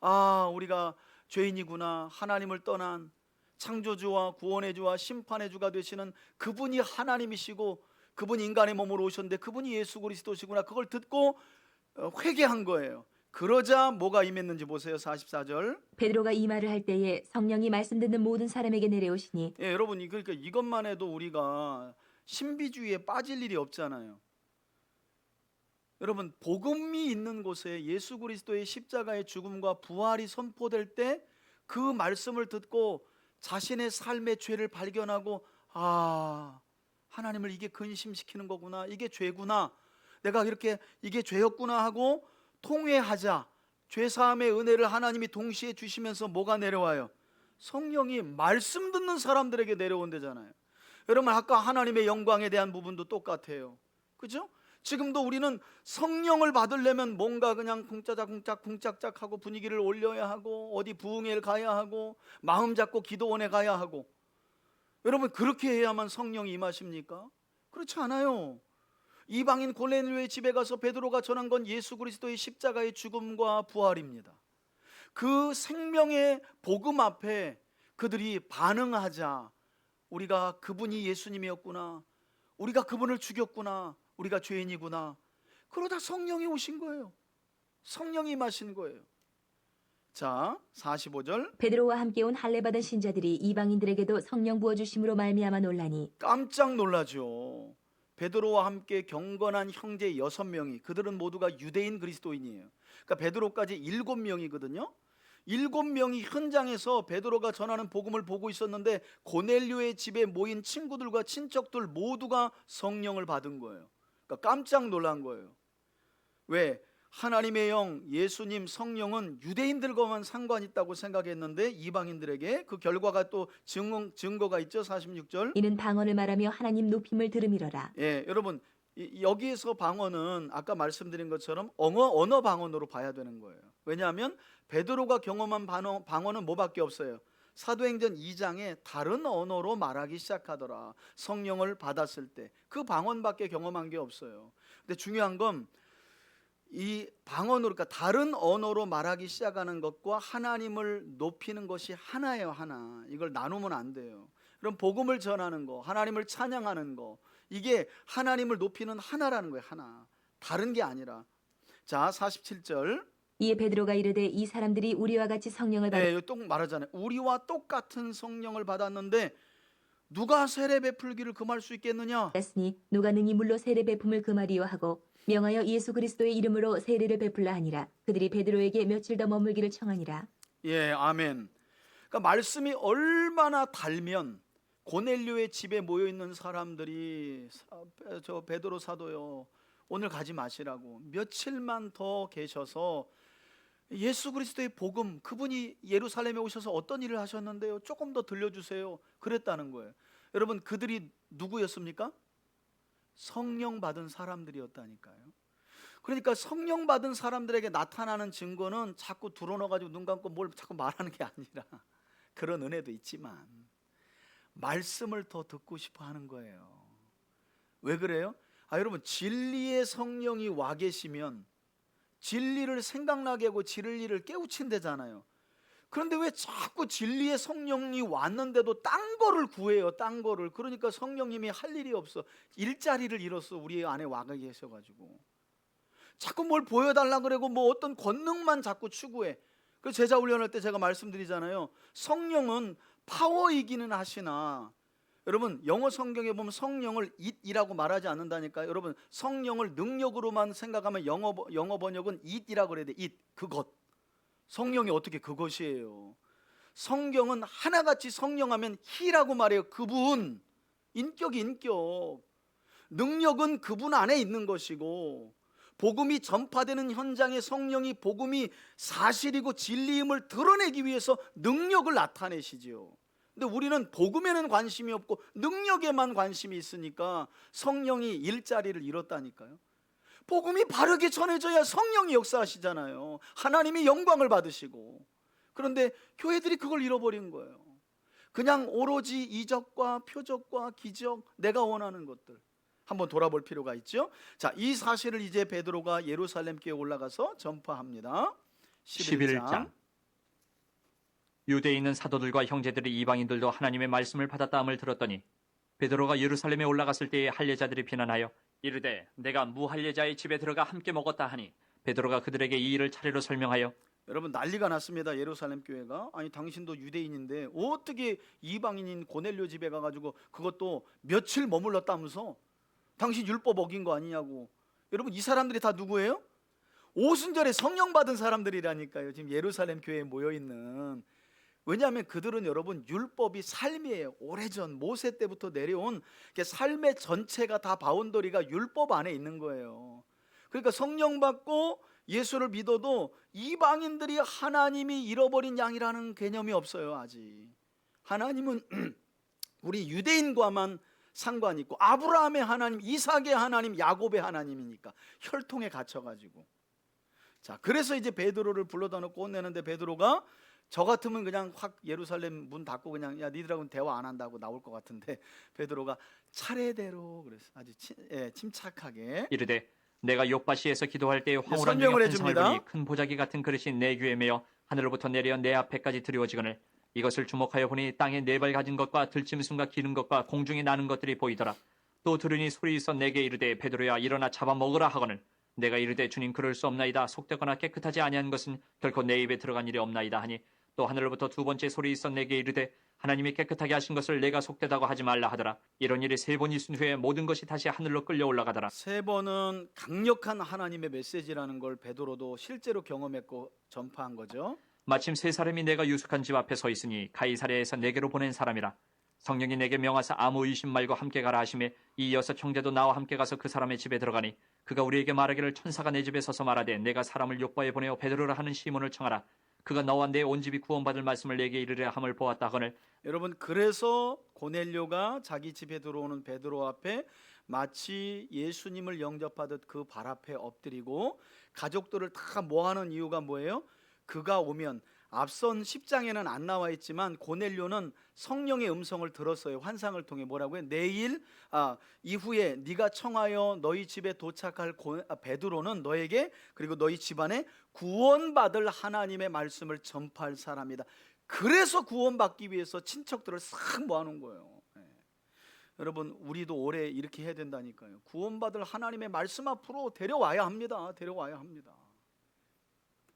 아, 우리가 죄인이구나. 하나님을 떠난 창조주와 구원의 주와 심판의 주가 되시는 그분이 하나님이시고 그분이 인간의 몸으로 오셨는데 그분이 예수 그리스도시구나. 그걸 듣고 회개한 거예요. 그러자 뭐가 임했는지 보세요. 44절. 베드로가 이 말을 할 때에 성령이 말씀 듣는 모든 사람에게 내려오시니 예, 여러분 그러니까 이것만 해도 우리가 신비주의에 빠질 일이 없잖아요. 여러분 복음이 있는 곳에 예수 그리스도의 십자가의 죽음과 부활이 선포될 때 그 말씀을 듣고 자신의 삶의 죄를 발견하고, 아, 하나님을 이게 근심시키는 거구나, 이게 죄구나, 내가 이렇게 이게 죄였구나 하고 통회하자. 죄사함의 은혜를 하나님이 동시에 주시면서 뭐가 내려와요? 성령이 말씀 듣는 사람들에게 내려온대잖아요. 여러분 아까 하나님의 영광에 대한 부분도 똑같아요. 그죠? 지금도 우리는 성령을 받으려면 뭔가 그냥 쿵짝짝 하고 분위기를 올려야 하고 어디 부흥회를 가야 하고 마음 잡고 기도원에 가야 하고. 여러분 그렇게 해야만 성령이 임하십니까? 그렇지 않아요. 이방인 고넬료의 집에 가서 베드로가 전한 건 예수 그리스도의 십자가의 죽음과 부활입니다. 그 생명의 복음 앞에 그들이 반응하자. 우리가 그분이 예수님이었구나, 우리가 그분을 죽였구나, 우리가 죄인이구나. 그러다 성령이 오신 거예요. 성령이 임하신 거예요. 자, 45절. 베드로와 함께 온 할례 받은 신자들이 이방인들에게도 성령 부어 주심으로 말미암아 놀라니 깜짝 놀라죠. 베드로와 함께 경건한 형제 6명이, 그들은 모두가 유대인 그리스도인이에요. 그러니까 베드로까지 7명이거든요. 7명이 현장에서 베드로가 전하는 복음을 보고 있었는데 고넬료의 집에 모인 친구들과 친척들 모두가 성령을 받은 거예요. 그러니까 깜짝 놀란 거예요. 왜? 하나님의 영, 예수님, 성령은 유대인들과만 상관 있다고 생각했는데 이방인들에게 그 결과가 또 증거가 있죠. 46절. 이는 방언을 말하며 하나님 높임을 들음이러라. 예, 여러분 여기에서 방언은 아까 말씀드린 것처럼 언어 방언으로 봐야 되는 거예요. 왜냐하면 베드로가 경험한 방언은 뭐밖에 없어요. 사도행전 2장에 다른 언어로 말하기 시작하더라. 성령을 받았을 때 그 방언밖에 경험한 게 없어요. 근데 중요한 건 이 방언으로, 그러니까 다른 언어로 말하기 시작하는 것과 하나님을 높이는 것이 하나예요. 하나. 이걸 나누면 안 돼요. 그럼 복음을 전하는 거, 하나님을 찬양하는 거, 이게 하나님을 높이는 하나라는 거예요. 하나. 다른 게 아니라. 자, 47절. 이에 베드로가 이르되 이 사람들이 우리와 같이 성령을 네, 또 말하잖아요. 우리와 똑같은 성령을 받았는데 누가 세례 베풀기를 금할 수 있겠느냐? 받았으니 누가 능히 물로 세례 베품을 금하리요 하고 명하여 예수 그리스도의 이름으로 세례를 베풀라 하니라. 그들이 베드로에게 며칠 더 머물기를 청하니라. 예, 아멘. 그러니까 말씀이 얼마나 달면 고넬료의 집에 모여 있는 사람들이 저 베드로 사도요, 오늘 가지 마시라고 며칠만 더 계셔서 예수 그리스도의 복음, 그분이 예루살렘에 오셔서 어떤 일을 하셨는데요, 조금 더 들려주세요, 그랬다는 거예요. 여러분, 그들이 누구였습니까? 성령 받은 사람들이었다니까요. 그러니까 성령 받은 사람들에게 나타나는 증거는 자꾸 드러나가지고 눈 감고 뭘 자꾸 말하는 게 아니라, 그런 은혜도 있지만 말씀을 더 듣고 싶어 하는 거예요. 왜 그래요? 여러분, 진리의 성령이 와 계시면 진리를 생각나게 하고 진리를 깨우친대잖아요. 그런데 왜 자꾸 진리의 성령이 왔는데도 딴 거를 구해요? 딴 거를. 그러니까 성령님이 할 일이 없어. 일자리를 잃었어. 우리 안에 와 계셔가지고 자꾸 뭘 보여달라 그러고 뭐 어떤 권능만 자꾸 추구해. 그 제자 훈련할 때 제가 말씀드리잖아요. 성령은 파워이기는 하시나, 여러분 영어 성경에 보면 성령을 it이라고 말하지 않는다니까요. 여러분, 성령을 능력으로만 생각하면 영어 번역은 it이라고 그래야 돼. it, 그것. 성령이 어떻게 그것이에요? 성경은 하나같이 성령하면 he라고 말해요. 그분. 인격이 인격. 능력은 그분 안에 있는 것이고, 복음이 전파되는 현장에 성령이 복음이 사실이고 진리임을 드러내기 위해서 능력을 나타내시지요. 근데 우리는 복음에는 관심이 없고 능력에만 관심이 있으니까 성령이 일자리를 잃었다니까요. 복음이 바르게 전해져야 성령이 역사하시잖아요. 하나님이 영광을 받으시고. 그런데 교회들이 그걸 잃어버린 거예요. 그냥 오로지 이적과 표적과 기적, 내가 원하는 것들. 한번 돌아볼 필요가 있죠. 자, 이 사실을 이제 베드로가 예루살렘 교회에 올라가서 전파합니다. 11장. 유대에 있는 사도들과 형제들이 이방인들도 하나님의 말씀을 받았다함을 들었더니 베드로가 예루살렘에 올라갔을 때에 할례자들이 비난하여 이르되 내가 무할례자의 집에 들어가 함께 먹었다 하니 베드로가 그들에게 이 일을 차례로 설명하여, 여러분, 난리가 났습니다. 예루살렘 교회가. 아니, 당신도 유대인인데 어떻게 이방인인 고넬료 집에 가가지고 그것도 며칠 머물렀다면서 당신 율법 어긴 거 아니냐고. 여러분, 이 사람들이 다 누구예요? 오순절에 성령 받은 사람들이라니까요. 지금 예루살렘 교회에 모여있는. 왜냐하면 그들은 여러분 율법이 삶이에요. 오래전 모세 때부터 내려온 삶의 전체가 다 바운더리가 율법 안에 있는 거예요. 그러니까 성령 받고 예수를 믿어도 이방인들이 하나님이 잃어버린 양이라는 개념이 없어요. 아직 하나님은 우리 유대인과만 상관이 있고, 아브라함의 하나님, 이삭의 하나님, 야곱의 하나님이니까 혈통에 갇혀가지고. 자, 그래서 이제 베드로를 불러다 놓고 혼내는데 베드로가 저 같으면 그냥 확 예루살렘 문 닫고 그냥 야 니들하고는 대화 안 한다고 나올 것 같은데, 베드로가 차례대로 그래서 아주 침착하게 이르되 내가 욥바시에서 기도할 때에 황홀한 설명을 중에 환상을 해줍니다. 보니 큰 보자기 같은 그릇이 내 귀에 매어 하늘로부터 내려 내 앞에까지 드리워지거늘 이것을 주목하여 보니 땅에 네 발 가진 것과 들짐승과 기는 것과 공중에 나는 것들이 보이더라. 또 들으니 소리 있어 내게 이르되 베드로야 일어나 잡아먹으라 하거늘 내가 이르되 주님 그럴 수 없나이다. 속되거나 깨끗하지 아니한 것은 결코 내 입에 들어간 일이 없나이다 하니, 또 하늘로부터 두 번째 소리 있어 내게 이르되 하나님이 깨끗하게 하신 것을 내가 속되다고 하지 말라 하더라. 이런 일이 세 번 있은 후에 모든 것이 다시 하늘로 끌려 올라가더라. 세 번은 강력한 하나님의 메시지라는 걸 베드로도 실제로 경험했고 전파한 거죠. 마침 세 사람이 내가 유숙한 집 앞에 서 있으니 가이사랴에서 내게로 보낸 사람이라. 성령이 내게 명하사 아무 의심 말고 함께 가라 하시매 이 여섯 형제도 나와 함께 가서 그 사람의 집에 들어가니 그가 우리에게 말하기를 천사가 내 집에 서서 말하되 내가 사람을 욥바에 보내어 베드로라 하는 시몬을 청하라. 그가 너와 내 온 집이 구원받을 말씀을 내게 이르려 함을 보았다 하거늘 여러분, 그래서 고넬료가 자기 집에 들어오는 베드로 앞에 마치 예수님을 영접하듯 그 발 앞에 엎드리고 가족들을 다 모아놓은 이유가 뭐예요? 그가 오면, 앞선 10장에는 안 나와 있지만 고넬료는 성령의 음성을 들었어요. 환상을 통해. 뭐라고요? 내일 이후에 네가 청하여 너희 집에 도착할 베드로는 너에게 그리고 너희 집안에 구원받을 하나님의 말씀을 전파할 사람이다. 그래서 구원받기 위해서 친척들을 싹 모아놓은 거예요. 여러분, 우리도 올해 이렇게 해야 된다니까요. 구원받을 하나님의 말씀 앞으로 데려와야 합니다. 데려와야 합니다.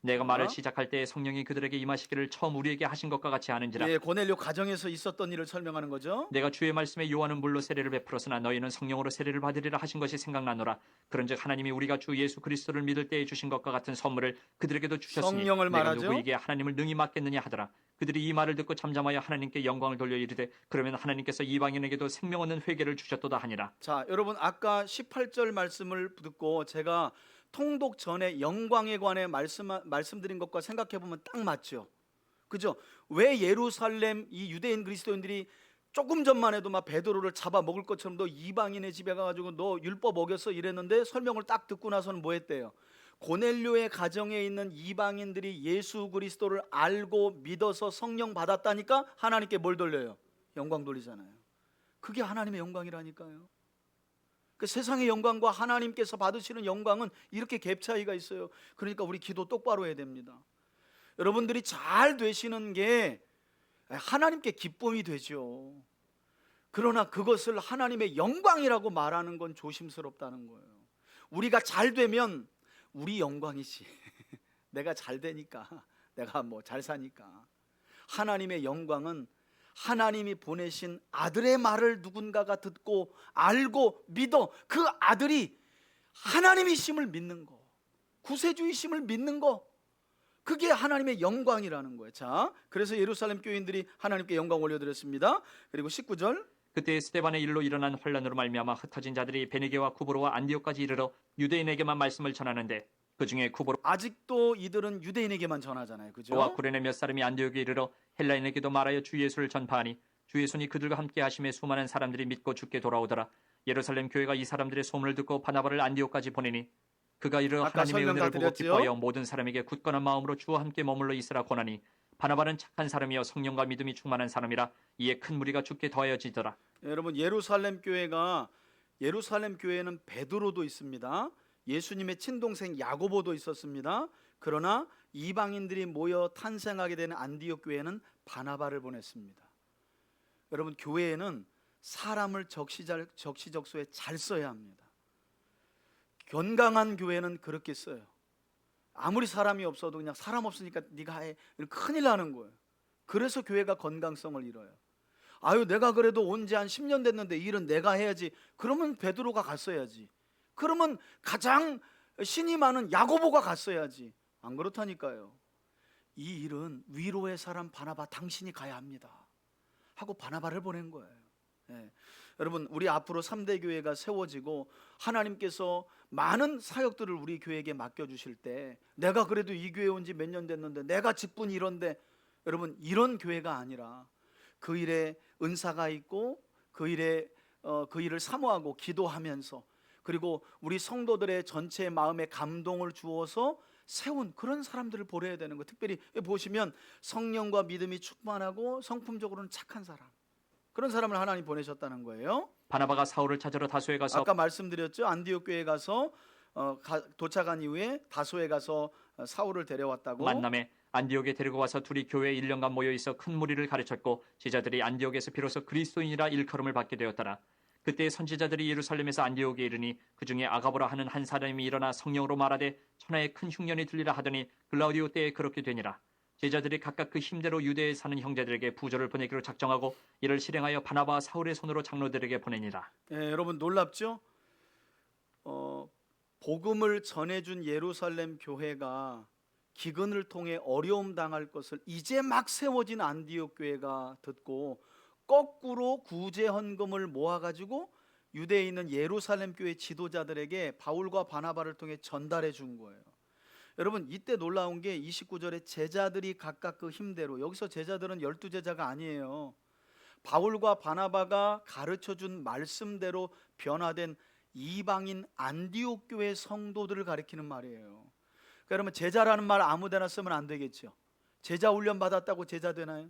내가 말을 시작할 때 성령이 그들에게 임하시기를 처음 우리에게 하신 것과 같이 하는지라. 예, 고넬료 가정에서 있었던 일을 설명하는 거죠. 내가 주의 말씀에 요한은 물로 세례를 베풀었으나 너희는 성령으로 세례를 받으리라 하신 것이 생각나노라. 그런즉 하나님이 우리가 주 예수 그리스도를 믿을 때에 주신 것과 같은 선물을 그들에게도 주셨으니 성령을 내가 말하죠. 누구에게 하나님을 능히 맡겠느냐 하더라. 그들이 이 말을 듣고 잠잠하여 하나님께 영광을 돌려 이르되 그러면 하나님께서 이방인에게도 생명 얻는 회개를 주셨도다 하니라. 자, 여러분, 아까 18절 말씀을 듣고 제가 통독 전에 영광에 관해 말씀드린 것과 생각해 보면 딱 맞죠. 그죠? 왜 예루살렘 이 유대인 그리스도인들이 조금 전만 해도 막 베드로를 잡아 먹을 것처럼 너 이방인의 집에 가가지고 너 율법 어겼어 이랬는데 설명을 딱 듣고 나서는 뭐 했대요? 고넬료의 가정에 있는 이방인들이 예수 그리스도를 알고 믿어서 성령 받았다니까 하나님께 뭘 돌려요? 영광 돌리잖아요. 그게 하나님의 영광이라니까요. 그 세상의 영광과 하나님께서 받으시는 영광은 이렇게 갭 차이가 있어요. 그러니까 우리 기도 똑바로 해야 됩니다. 여러분들이 잘 되시는 게 하나님께 기쁨이 되죠. 그러나 그것을 하나님의 영광이라고 말하는 건 조심스럽다는 거예요. 우리가 잘 되면 우리 영광이지. 내가 잘 되니까, 내가 뭐 잘 사니까. 하나님의 영광은 하나님이 보내신 아들의 말을 누군가가 듣고 알고 믿어 그 아들이 하나님이심을 믿는 거, 구세주이심을 믿는 거, 그게 하나님의 영광이라는 거예요. 자, 그래서 예루살렘 교인들이 하나님께 영광 올려드렸습니다. 그리고 19절, 그때 스데반의 일로 일어난 환란으로 말미암아 흩어진 자들이 베네게와 구브로와 안디옥까지 이르러 유대인에게만 말씀을 전하는데 그 중에 구브로와 아직도 이들은 유대인에게만 전하잖아요. 그죠? 구레네 몇 사람이 안디옥에 이르러 헬라인에게도 말하여 주 예수를 전파하니 주의 손이 그들과 함께 하심에 수많은 사람들이 믿고 주께 돌아오더라. 예루살렘 교회가 이 사람들의 소문을 듣고 바나바를 안디옥까지 보내니 그가 이르러 아까 하나님의 설명 다 은혜를 보고 드렸지요? 기뻐하여 모든 사람에게 굳건한 마음으로 주와 함께 머물러 있으라 권하니 바나바는 착한 사람이여 성령과 믿음이 충만한 사람이라 이에 큰 무리가 주께 더하여지더라. 여러분, 예루살렘 교회는 베드로도 있습니다. 예수님의 친동생 야고보도 있었습니다. 그러나 이방인들이 모여 탄생하게 된 안디옥 교회는 바나바를 보냈습니다. 여러분, 교회에는 사람을 적시적소에 잘 써야 합니다. 건강한 교회는 그렇게 써요. 아무리 사람이 없어도 그냥 사람 없으니까 네가 해, 큰일 나는 거예요. 그래서 교회가 건강성을 잃어요. 아유, 내가 그래도 온 지 한 10년 됐는데 일은 내가 해야지. 그러면 베드로가 갔어야지. 그러면 가장 신이 많은 야고보가 갔어야지. 안 그렇다니까요. 이 일은 위로의 사람 바나바 당신이 가야 합니다 하고 바나바를 보낸 거예요. 예. 여러분, 우리 앞으로 3대 교회가 세워지고 하나님께서 많은 사역들을 우리 교회에게 맡겨주실 때 내가 그래도 이 교회 온 지 몇 년 됐는데 내가 직분이 이런데, 여러분, 이런 교회가 아니라 그 일에 은사가 있고 그 일을 사모하고 기도하면서 그리고 우리 성도들의 전체 마음에 감동을 주어서 세운 그런 사람들을 보내야 되는 거예요. 특별히 보시면 성령과 믿음이 충만하고 성품적으로는 착한 사람, 그런 사람을 하나님 보내셨다는 거예요. 바나바가 사울을 찾으러 다소에 가서 아까 말씀드렸죠. 안디옥 교회에 가서 도착한 이후에 다소에 가서 사울을 데려왔다고. 만남에 안디옥에 데리고 와서 둘이 교회에 1년간 모여 있어 큰 무리를 가르쳤고 제자들이 안디옥에서 비로소 그리스도인이라 일컬음을 받게 되었더라. 그때 선지자들이 예루살렘에서 안디옥에 이르니 그 중에 아가보라 하는 한 사람이 일어나 성령으로 말하되 천하에 큰 흉년이 들리라 하더니 글라우디오 때에 그렇게 되니라. 제자들이 각각 그 힘대로 유대에 사는 형제들에게 부조를 보내기로 작정하고 이를 실행하여 바나바와 사울의 손으로 장로들에게 보내니라. 예, 여러분 놀랍죠? 복음을 전해준 예루살렘 교회가 기근을 통해 어려움 당할 것을 이제 막 세워진 안디옥 교회가 듣고 거꾸로 구제 헌금을 모아가지고 유대에 있는 예루살렘 교회 지도자들에게 바울과 바나바를 통해 전달해 준 거예요. 여러분 이때 놀라운 게 29절에 제자들이 각각 그 힘대로, 여기서 제자들은 12제자가 아니에요. 바울과 바나바가 가르쳐준 말씀대로 변화된 이방인 안디옥 교회 성도들을 가리키는 말이에요. 그러니까 여러분 제자라는 말 아무데나 쓰면 안 되겠죠. 제자 훈련 받았다고 제자 되나요?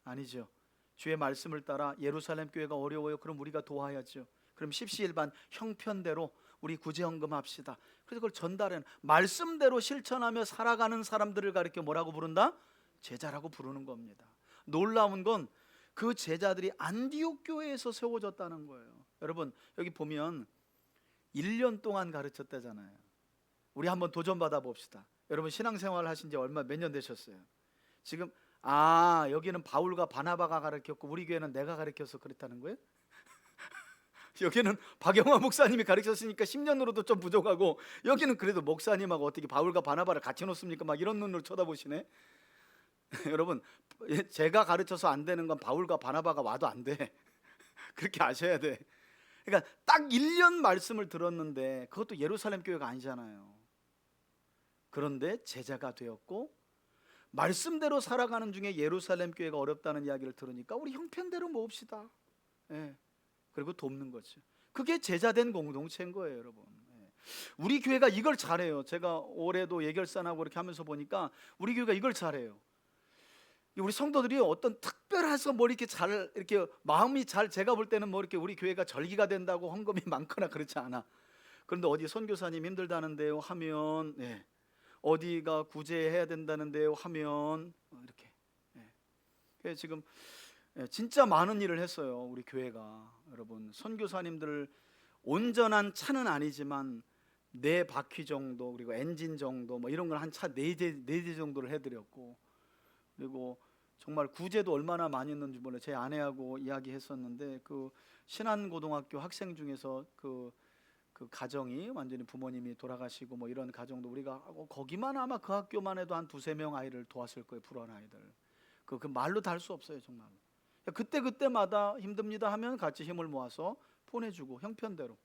아니죠. 주의 말씀을 따라 예루살렘 교회가 어려워요. 그럼 우리가 도와야죠. 그럼 십시일반 형편대로 우리 구제헌금합시다. 그래서 그걸 전달하는 말씀대로 실천하며 살아가는 사람들을 가리켜 뭐라고 부른다? 제자라고 부르는 겁니다. 놀라운 건 그 제자들이 안디옥 교회에서 세워졌다는 거예요. 여러분 여기 보면 1년 동안 가르쳤다잖아요. 우리 한번 도전받아 봅시다. 여러분 신앙생활 하신 지 몇 년 되셨어요? 지금 여기는 바울과 바나바가 가르쳤고 우리 교회는 내가 가르쳐서 그랬다는 거예요? 여기는 박영화 목사님이 가르쳤으니까 10년으로도 좀 부족하고, 여기는 그래도 목사님하고 어떻게 바울과 바나바를 같이 놓습니까? 막 이런 눈으로 쳐다보시네. 여러분 제가 가르쳐서 안 되는 건 바울과 바나바가 와도 안 돼. 그렇게 아셔야 돼. 그러니까 딱 1년 말씀을 들었는데 그것도 예루살렘 교회가 아니잖아요. 그런데 제자가 되었고 말씀대로 살아가는 중에 예루살렘 교회가 어렵다는 이야기를 들으니까 우리 형편대로 모읍시다. 예. 그리고 돕는 거죠. 그게 제자된 공동체인 거예요, 여러분. 예. 우리 교회가 이걸 잘해요. 제가 올해도 예결산하고 이렇게 하면서 보니까 우리 교회가 이걸 잘해요. 우리 성도들이 어떤 특별해서 뭐 이렇게 잘, 이렇게 마음이 잘, 제가 볼 때는 뭐 이렇게 우리 교회가 절기가 된다고 헌금이 많거나 그렇지 않아. 그런데 어디 선교사님 힘들다는데요 하면, 예. 어디가 구제해야 된다는데요 하면 이렇게. 예. 지금 진짜 많은 일을 했어요, 우리 교회가. 여러분 선교사님들 온전한 차는 아니지만 4바퀴 정도, 그리고 엔진 정도 뭐 이런 걸 한 차 4대 정도를 해드렸고, 그리고 정말 구제도 얼마나 많이 했는지 몰라요. 제 아내하고 이야기했었는데 그 신안고등학교 학생 중에서 그 가정이 완전히 부모님이 돌아가시고 뭐 이런 가정도 우리가 거기만 아마 그 학교만 해도 한 2-3명 아이를 도왔을 거예요. 불우한 아이들. 그 말로 다 할 수 없어요, 정말. 그때마다 힘듭니다 하면 같이 힘을 모아서 보내주고, 형편대로.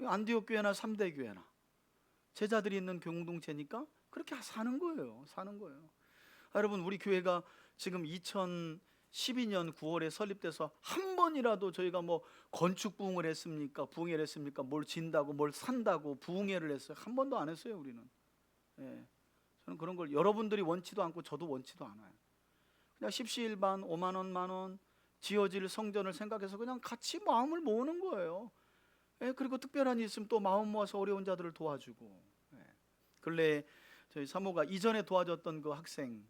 안디옥 교회나 3대 교회나 제자들이 있는 공동체니까 그렇게 사는 거예요. 여러분 우리 교회가 지금 2012년 9월에 설립돼서 한 번이라도 저희가 뭐 건축 부흥을 했습니까? 뭘 진다고 뭘 산다고 부흥회를 했어요? 한 번도 안 했어요, 우리는. 예. 저는 그런 걸 여러분들이 원치도 않고 저도 원치도 않아요. 그냥 십시일반 5만 원, 만 원 지어질 성전을 생각해서 그냥 같이 마음을 모으는 거예요. 예. 그리고 특별한 일 있으면 또 마음 모아서 어려운 자들을 도와주고. 예. 근래 저희 사모가 이전에 도와줬던 그 학생,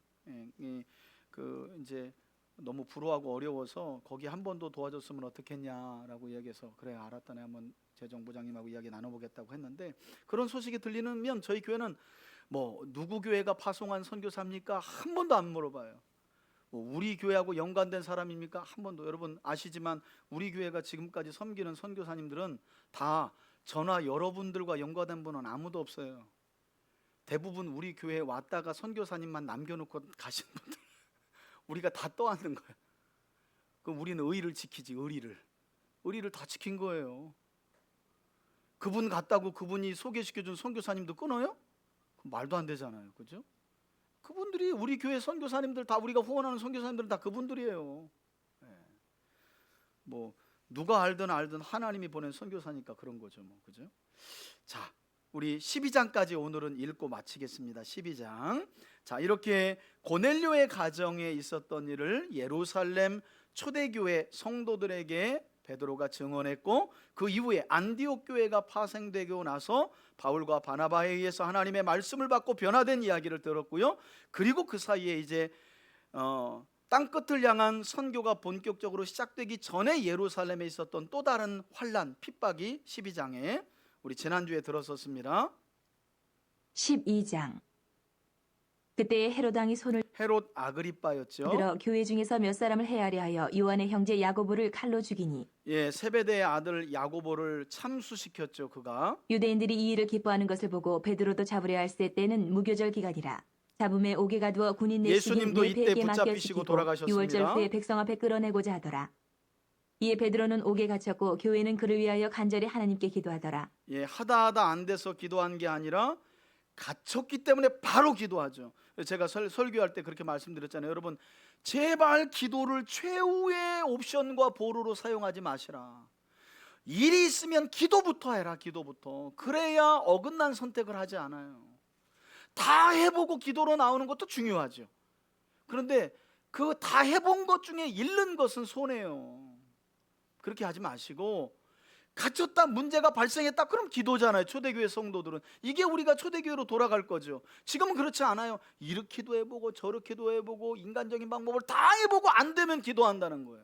이제 너무 불우하고 어려워서 거기 한 번 더 도와줬으면 어떻겠냐라고 얘기해서, 그래 알았다네, 한번 재정부장님하고 이야기 나눠보겠다고 했는데, 그런 소식이 들리면 저희 교회는 뭐 누구 교회가 파송한 선교사입니까? 한 번도 안 물어봐요. 뭐 우리 교회하고 연관된 사람입니까? 한 번도. 여러분 아시지만 우리 교회가 지금까지 섬기는 선교사님들은 다 저나 여러분들과 연관된 분은 아무도 없어요. 대부분 우리 교회에 왔다가 선교사님만 남겨놓고 가신 분들 우리가 다 떠안는 거예요. 그럼 우리는 의리를 지키지. 의리를 다 지킨 거예요. 그분 갔다고 그분이 소개시켜준 선교사님도 끊어요? 말도 안 되잖아요, 그죠? 그분들이 우리 교회 선교사님들 다, 우리가 후원하는 선교사님들은 다 그분들이에요. 뭐 누가 알든 하나님이 보낸 선교사니까 그런 거죠, 뭐, 그죠? 자, 우리 12장까지 오늘은 읽고 마치겠습니다. 12장. 자, 이렇게 고넬료의 가정에 있었던 일을 예루살렘 초대교회 성도들에게 베드로가 증언했고, 그 이후에 안디옥 교회가 파생되고 나서 바울과 바나바에 의해서 하나님의 말씀을 받고 변화된 이야기를 들었고요. 그리고 그 사이에 이제 땅끝을 향한 선교가 본격적으로 시작되기 전에 예루살렘에 있었던 또 다른 환난, 핍박이 12장에 우리 지난주에 들었었습니다. 12장. 그때 헤롯 왕이 손을 헤롯 아그리빠였죠. 들어 교회 중에서 몇 사람을 해하려 하여 요한의 형제 야고보를 칼로 죽이니, 예, 세베대의 아들 야고보를 참수시켰죠. 그가. 유대인들이 이 일을 기뻐하는 것을 보고 베드로도 잡으려 할세 때는 무교절 기간이라. 잡음에 옥에 가두어 군인 내시긴 예수님도 이때 내패에게 맡겨 붙잡히시고 지키고 돌아가셨습니다. 6월절 후에 백성 앞에 끌어내고자 하더라. 이에 베드로는 옥에 갇혔고 교회는 그를 위하여 간절히 하나님께 기도하더라. 예, 하다 안 돼서 기도한 게 아니라 갇혔기 때문에 바로 기도하죠. 제가 설교할 때 그렇게 말씀드렸잖아요. 여러분, 제발 기도를 최후의 옵션과 보루로 사용하지 마시라. 일이 있으면 기도부터 해라. 기도부터. 그래야 어긋난 선택을 하지 않아요. 다 해보고 기도로 나오는 것도 중요하죠. 그런데 그 다 해본 것 중에 잃는 것은 손해요. 그렇게 하지 마시고, 갇혔다, 문제가 발생했다, 그럼 기도잖아요. 초대교회 성도들은 이게 우리가 초대교회로 돌아갈 거죠. 지금은 그렇지 않아요. 이렇게도 해보고 저렇게도 해보고 인간적인 방법을 다 해보고 안 되면 기도한다는 거예요.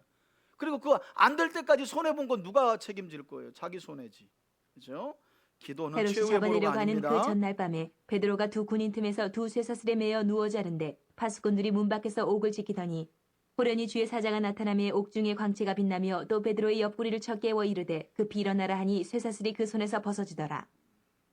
그리고 그 안 될 때까지 손해본 건 누가 책임질 거예요? 자기 손해지. 그렇죠? 기도는 헤롯이 최후의 보루가 잡아내려고 하는 아닙니다. 그 전날 밤에 베드로가 두 군인 틈에서 두 쇠사슬에 매어 누워 자는데 파수꾼들이 문 밖에서 옥을 지키더니 호련히 주의 사자가 나타나며 옥중의 광채가 빛나며 또 베드로의 옆구리를 쳐 깨워 이르되 급히 일어나라 하니 쇠사슬이 그 손에서 벗어지더라.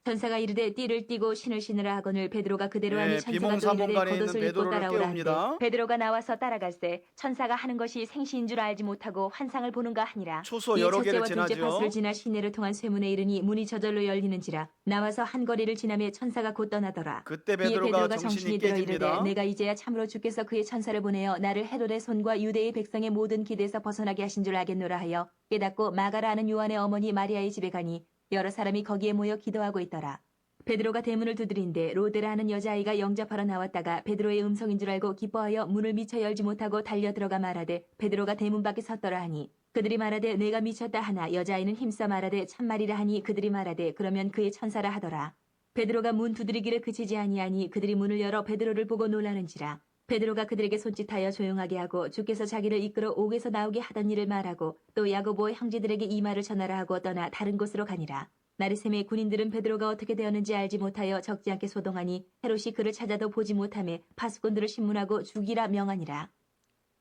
천사가 이르되 띠를 띠고 신을 신으라 하거늘 베드로가 그대로 하니 천사가 또 이르되 비몽사몽간에 있는 겉옷을 입고 베드로를 따라오라 깨웁니다. 하되 베드로가 나와서 따라갈새 천사가 하는 것이 생시인 줄 알지 못하고 환상을 보는가 하니라. 초소 이에 여러 개를 첫째와 둘째 지나죠. 파수를 지나 시내를 통한 쇠문에 이르니 문이 저절로 열리는지라. 나와서 한 거리를 지나며 천사가 곧 떠나더라. 그때 이에 베드로가 베드로가 정신이 들어 이르되 깨집니다. 내가 이제야 참으로 주께서 그의 천사를 보내어 나를 헤롯의 손과 유대의 백성의 모든 기대에서 벗어나게 하신 줄 알겠노라 하여 깨닫고 마가라 하는 요한의 어머니 마리아의 집에 가니 여러 사람이 거기에 모여 기도하고 있더라. 베드로가 대문을 두드린데 로데라 하는 여자아이가 영접하러 나왔다가 베드로의 음성인 줄 알고 기뻐하여 문을 미처 열지 못하고 달려 들어가 말하되 베드로가 대문 밖에 섰더라 하니 그들이 말하되 내가 미쳤다 하나 여자아이는 힘써 말하되 참말이라 하니 그들이 말하되 그러면 그의 천사라 하더라. 베드로가 문 두드리기를 그치지 아니하니 그들이 문을 열어 베드로를 보고 놀라는지라. 베드로가 그들에게 손짓하여 조용하게 하고 주께서 자기를 이끌어 옥에서 나오게 하던 일을 말하고 또 야고보 형제들에게 이 말을 전하라 하고 떠나 다른 곳으로 가니라. 나르셈의 군인들은 베드로가 어떻게 되었는지 알지 못하여 적지 않게 소동하니 헤롯이 그를 찾아도 보지 못하매 파수꾼들을 신문하고 죽이라 명하니라.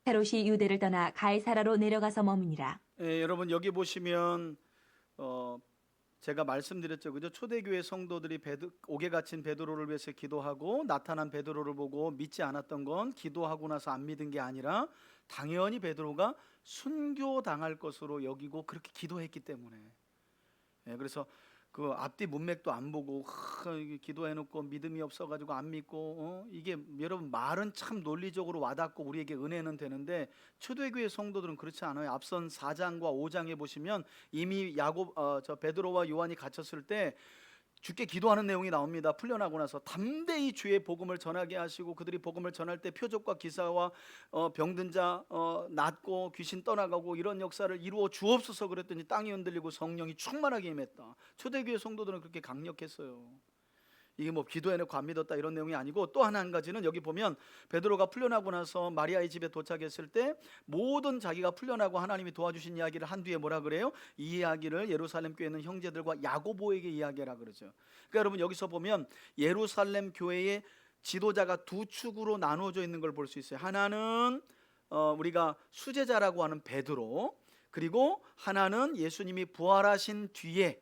헤롯이 유대를 떠나 가이사라로 내려가서 머무니라. 여러분, 여기 보시면 제가 말씀드렸죠. 그죠? 초대교회 성도들이 옥에 갇힌 베드로를 위해서 기도하고 나타난 베드로를 보고 믿지 않았던 건 기도하고 나서 안 믿은 게 아니라 당연히 베드로가 순교당할 것으로 여기고 그렇게 기도했기 때문에. 그래서 그 앞뒤 문맥도 안 보고 기도해놓고 믿음이 없어가지고 안 믿고 이게 여러분 말은 참 논리적으로 와닿고 우리에게 은혜는 되는데 초대교회 성도들은 그렇지 않아요. 앞선 4장과 5장에 보시면 이미 베드로와 요한이 갇혔을 때 주께 기도하는 내용이 나옵니다. 풀려나고 나서 담대히 주의 복음을 전하게 하시고 그들이 복음을 전할 때 표적과 기사와 병든 자 낫고 귀신 떠나가고 이런 역사를 이루어 주옵소서 그랬더니 땅이 흔들리고 성령이 충만하게 임했다. 초대교회 성도들은 그렇게 강력했어요. 이게 뭐 기도해놓고 안 믿었다 이런 내용이 아니고 또 한 가지는 여기 보면 베드로가 풀려나고 나서 마리아의 집에 도착했을 때 모든 자기가 풀려나고 하나님이 도와주신 이야기를 한 뒤에 뭐라 그래요? 이 이야기를 예루살렘 교회 있는 형제들과 야고보에게 이야기하라 그러죠. 그러니까 여러분 여기서 보면 예루살렘 교회의 지도자가 두 축으로 나누어져 있는 걸 볼 수 있어요. 하나는 우리가 수제자라고 하는 베드로, 그리고 하나는 예수님이 부활하신 뒤에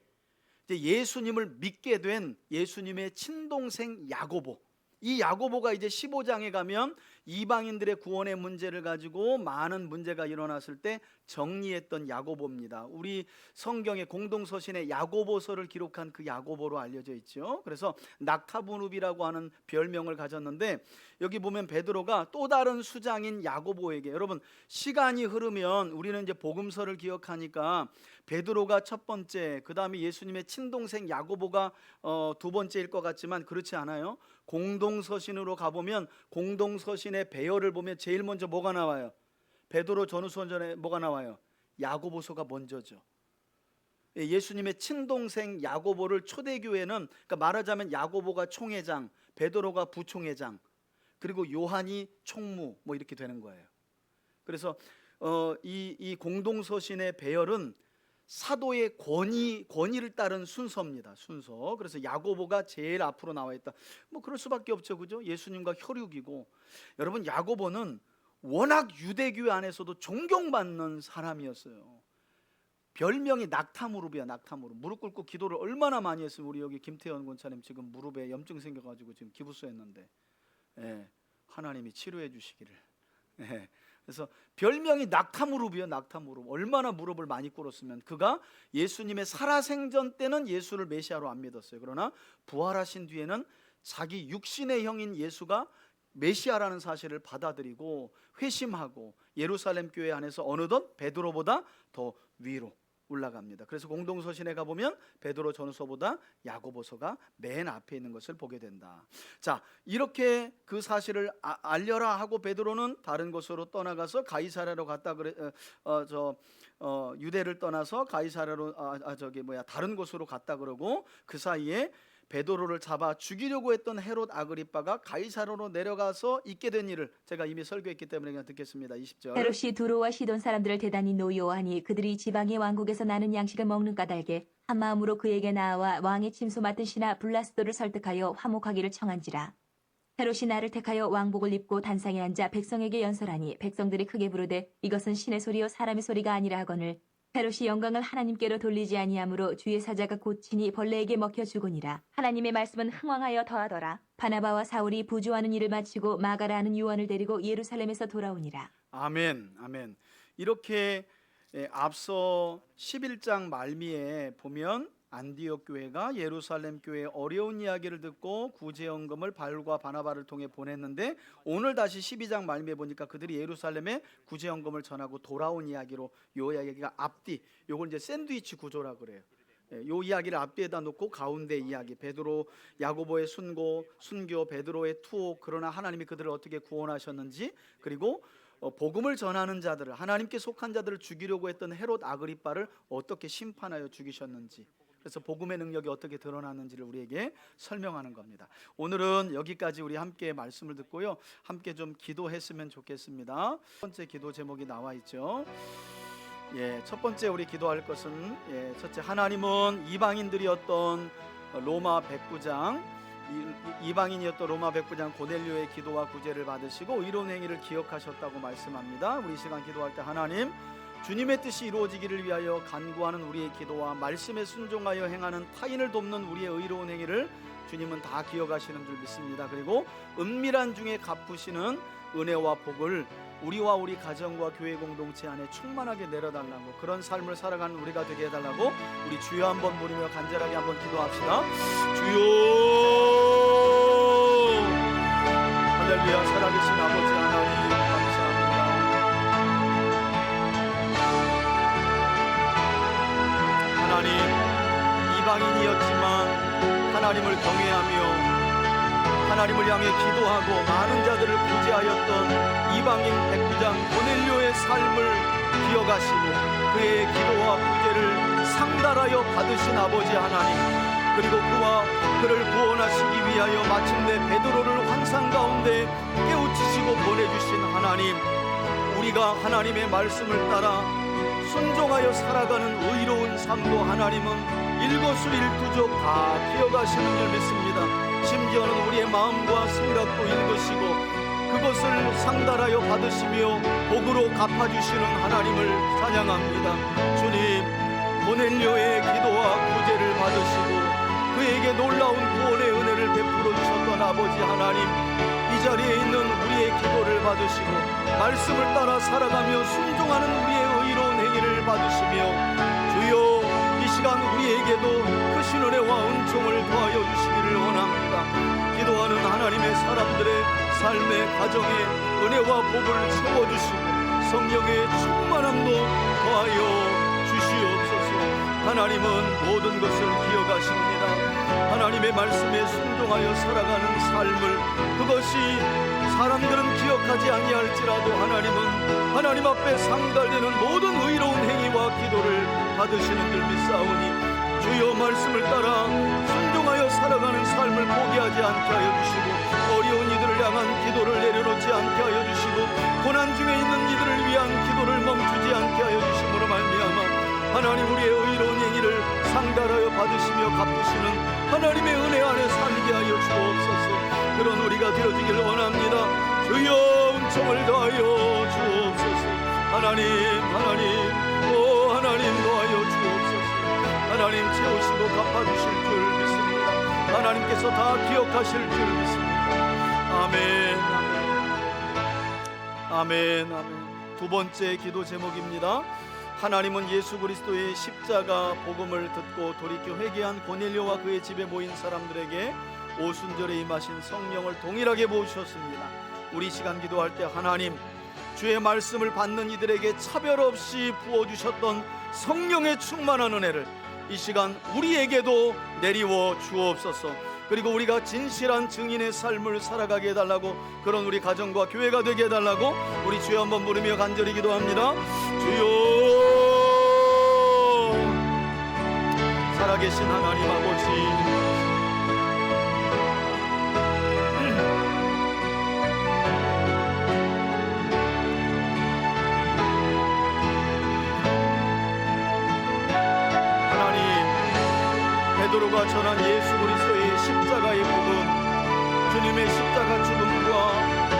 예수님을 믿게 된 예수님의 친동생 야고보. 이 야고보가 이제 15장에 가면 이방인들의 구원의 문제를 가지고 많은 문제가 일어났을 때 정리했던 야고보입니다. 우리 성경의 공동서신에 야고보서를 기록한 그 야고보로 알려져 있죠. 그래서 낙타분읍이라고 하는 별명을 가졌는데 여기 보면 베드로가 또 다른 수장인 야고보에게, 여러분 시간이 흐르면 우리는 이제 복음서를 기억하니까 베드로가 첫 번째, 그 다음에 예수님의 친동생 야고보가 두 번째일 것 같지만 그렇지 않아요. 공동서신으로 가보면 공동서신의 배열을 보면 제일 먼저 뭐가 나와요? 베드로 전후서전에 뭐가 나와요? 야고보서가 먼저죠. 예수님의 친동생 야고보를 초대교회는, 그러니까 말하자면 야고보가 총회장, 베드로가 부총회장, 그리고 요한이 총무 뭐 이렇게 되는 거예요. 그래서 이 공동서신의 배열은 사도의 권위를 따른 순서입니다. 순서. 그래서 야고보가 제일 앞으로 나와 있다. 뭐 그럴 수밖에 없죠, 그죠? 예수님과 혈육이고. 여러분 야고보는 워낙 유대교회 안에서도 존경받는 사람이었어요. 별명이 낙타무릎이야. 낙타무릎. 무릎 꿇고 기도를 얼마나 많이 했으면 우리 여기 김태현 권사님 지금 무릎에 염증 생겨가지고 지금 기부스 했는데, 하나님이 치료해 주시기를. 그래서 별명이 낙타무릎이에요. 낙타무릎. 얼마나 무릎을 많이 꿇었으면. 그가 예수님의 살아생전 때는 예수를 메시아로 안 믿었어요. 그러나 부활하신 뒤에는 자기 육신의 형인 예수가 메시아라는 사실을 받아들이고 회심하고 예루살렘 교회 안에서 어느덧 베드로보다 더 위로 올라갑니다. 그래서 공동서신에 가보면 베드로 전후서보다 야고보서가 맨 앞에 있는 것을 보게 된다. 자, 이렇게 그 사실을 알려라 하고 베드로는 다른 곳으로 떠나가서 가이사랴로 갔다 그래. 유대를 떠나서 가이사랴로 다른 곳으로 갔다 그러고, 그 사이에 베드로를 잡아 죽이려고 했던 헤롯 아그리빠가 가이사랴로 내려가서 있게 된 일을 제가 이미 설교했기 때문에 그냥 듣겠습니다. 20절. 헤롯이 두로와 시돈 사람들을 대단히 노여워하니 그들이 지방의 왕국에서 나는 양식을 먹는 까닭에 한 마음으로 그에게 나아와 왕의 침소 맡은 신하 블라스도를 설득하여 화목하기를 청한지라. 헤롯이 나를 택하여 왕복을 입고 단상에 앉아 백성에게 연설하니 백성들이 크게 부르되 이것은 신의 소리요 사람의 소리가 아니라 하거늘 헤롯이 영광을 하나님께로 돌리지 아니하므로 주의 사자가 고치니 벌레에게 먹혀 죽으니라. 하나님의 말씀은 흥왕하여 더하더라. 바나바와 사울이 부조하는 일을 마치고 마가라는 요한을 데리고 예루살렘에서 돌아오니라. 아멘, 아멘. 이렇게 앞서 11장 말미에 보면 안디옥 교회가 예루살렘 교회의 어려운 이야기를 듣고 구제연금을 바울과 바나바를 통해 보냈는데, 오늘 다시 12장 말미에 보니까 그들이 예루살렘에 구제연금을 전하고 돌아온 이야기로, 요 이야기가 앞뒤, 요걸 이제 샌드위치 구조라 그래요. 요 이야기를 앞뒤에다 놓고 가운데 이야기, 베드로 야고보의 순교, 베드로의 투옥, 그러나 하나님이 그들을 어떻게 구원하셨는지, 그리고 복음을 전하는 자들을, 하나님께 속한 자들을 죽이려고 했던 헤롯 아그리빠를 어떻게 심판하여 죽이셨는지, 그래서 복음의 능력이 어떻게 드러났는지를 우리에게 설명하는 겁니다. 오늘은 여기까지 우리 함께 말씀을 듣고요, 함께 좀 기도했으면 좋겠습니다. 첫 번째 기도 제목이 나와 있죠. 첫 번째 우리 기도할 것은, 첫째, 하나님은 이방인들이었던 로마 백부장, 이방인이었던 로마 백부장 고넬료의 기도와 구제를 받으시고 의로운 행위를 기억하셨다고 말씀합니다. 우리 시간 기도할 때 하나님, 주님의 뜻이 이루어지기를 위하여 간구하는 우리의 기도와 말씀에 순종하여 행하는 타인을 돕는 우리의 의로운 행위를 주님은 다 기억하시는 줄 믿습니다. 그리고 은밀한 중에 갚으시는 은혜와 복을 우리와 우리 가정과 교회 공동체 안에 충만하게 내려달라고, 그런 삶을 살아가는 우리가 되게 해달라고 우리 주여 한번 부르며 간절하게 한번 기도합시다. 주여, 할렐루야. 살아계신 아버지 하나님 감사합니다. 하나님, 이방인이었지만 하나님을 경외하며 하나님을 향해 기도하고 많은 자들을 구제하였던 이방인 백부장 고넬료의 삶을 기억하시고 그의 기도와 구제를 상달하여 받으신 아버지 하나님, 그리고 그를 구원하시기 위하여 마침내 베드로를 환상 가운데 깨우치시고 보내주신 하나님, 우리가 하나님의 말씀을 따라 순종하여 살아가는 의로운 삶도 하나님은 일거수일투족 다 기억하시는 줄 믿습니다. 심지어는 우리의 마음과 생각도 읽으시고 그것을 상달하여 받으시며 복으로 갚아주시는 하나님을 찬양합니다. 주님, 고넬료의 기도와 구제를 받으시고 그에게 놀라운 구원의 은혜를 베풀어 주셨던 아버지 하나님, 이 자리에 있는 우리의 기도를 받으시고 말씀을 따라 살아가며 순종하는 우리의 의로운 행위를 받으시며 주여, 이 시간 우리에게도 크신 은혜와 은총을 더하여 주시기를 원합니다. 기도하는 하나님의 사람들의 삶의 가정에 은혜와 복을 채워주시고 성령의 충만함도 더하여 주시옵소서. 하나님은 모든 것을 기억하십니다. 하나님의 말씀에 순종하여 살아가는 삶을, 그것이 사람들은 기억하지 아니할지라도 하나님은 하나님 앞에 상달되는 모든 의로운 행위와 기도를 받으시는 줄 믿사오니 주여, 말씀을 따라 순종하여 살아가는 삶을 포기하지 않게 하여 주시고 어려운 이들을 향한 기도를 내려놓지 않게 하여 주시고 고난 중에 있는 이들을 위한 기도를 멈추지 않게 하여 주심으로 말미암아 하나님, 우리의 의로운 행위를 상달하여 받으시며 갚으시는 하나님의 은혜 안에 살게 하여 주옵소서. 그런 우리가 되어지길 원합니다. 주여, 은총을 더하여 주옵소서. 하나님, 하나님 더하여 주옵소서. 하나님, 채우시고 갚아주실 줄 믿습니다. 하나님께서 다 기억하실 줄 믿습니다. 아멘, 아멘, 아멘. 두 번째 기도 제목입니다. 하나님은 예수 그리스도의 십자가 복음을 듣고 돌이켜 회개한 고넬료와 그의 집에 모인 사람들에게 오순절에 임하신 성령을 동일하게 부으셨습니다. 우리 시간 기도할 때 하나님, 주의 말씀을 받는 이들에게 차별 없이 부어주셨던 성령의 충만한 은혜를 이 시간 우리에게도 내리워 주옵소서. 그리고 우리가 진실한 증인의 삶을 살아가게 해달라고, 그런 우리 가정과 교회가 되게 해달라고 우리 주여 한번 부르며 간절히 기도합니다. 주여, 살아계신 하나님 아버지, 베드로가 전한 예수 그리스도의 십자가의 복음, 주님의 십자가 죽음과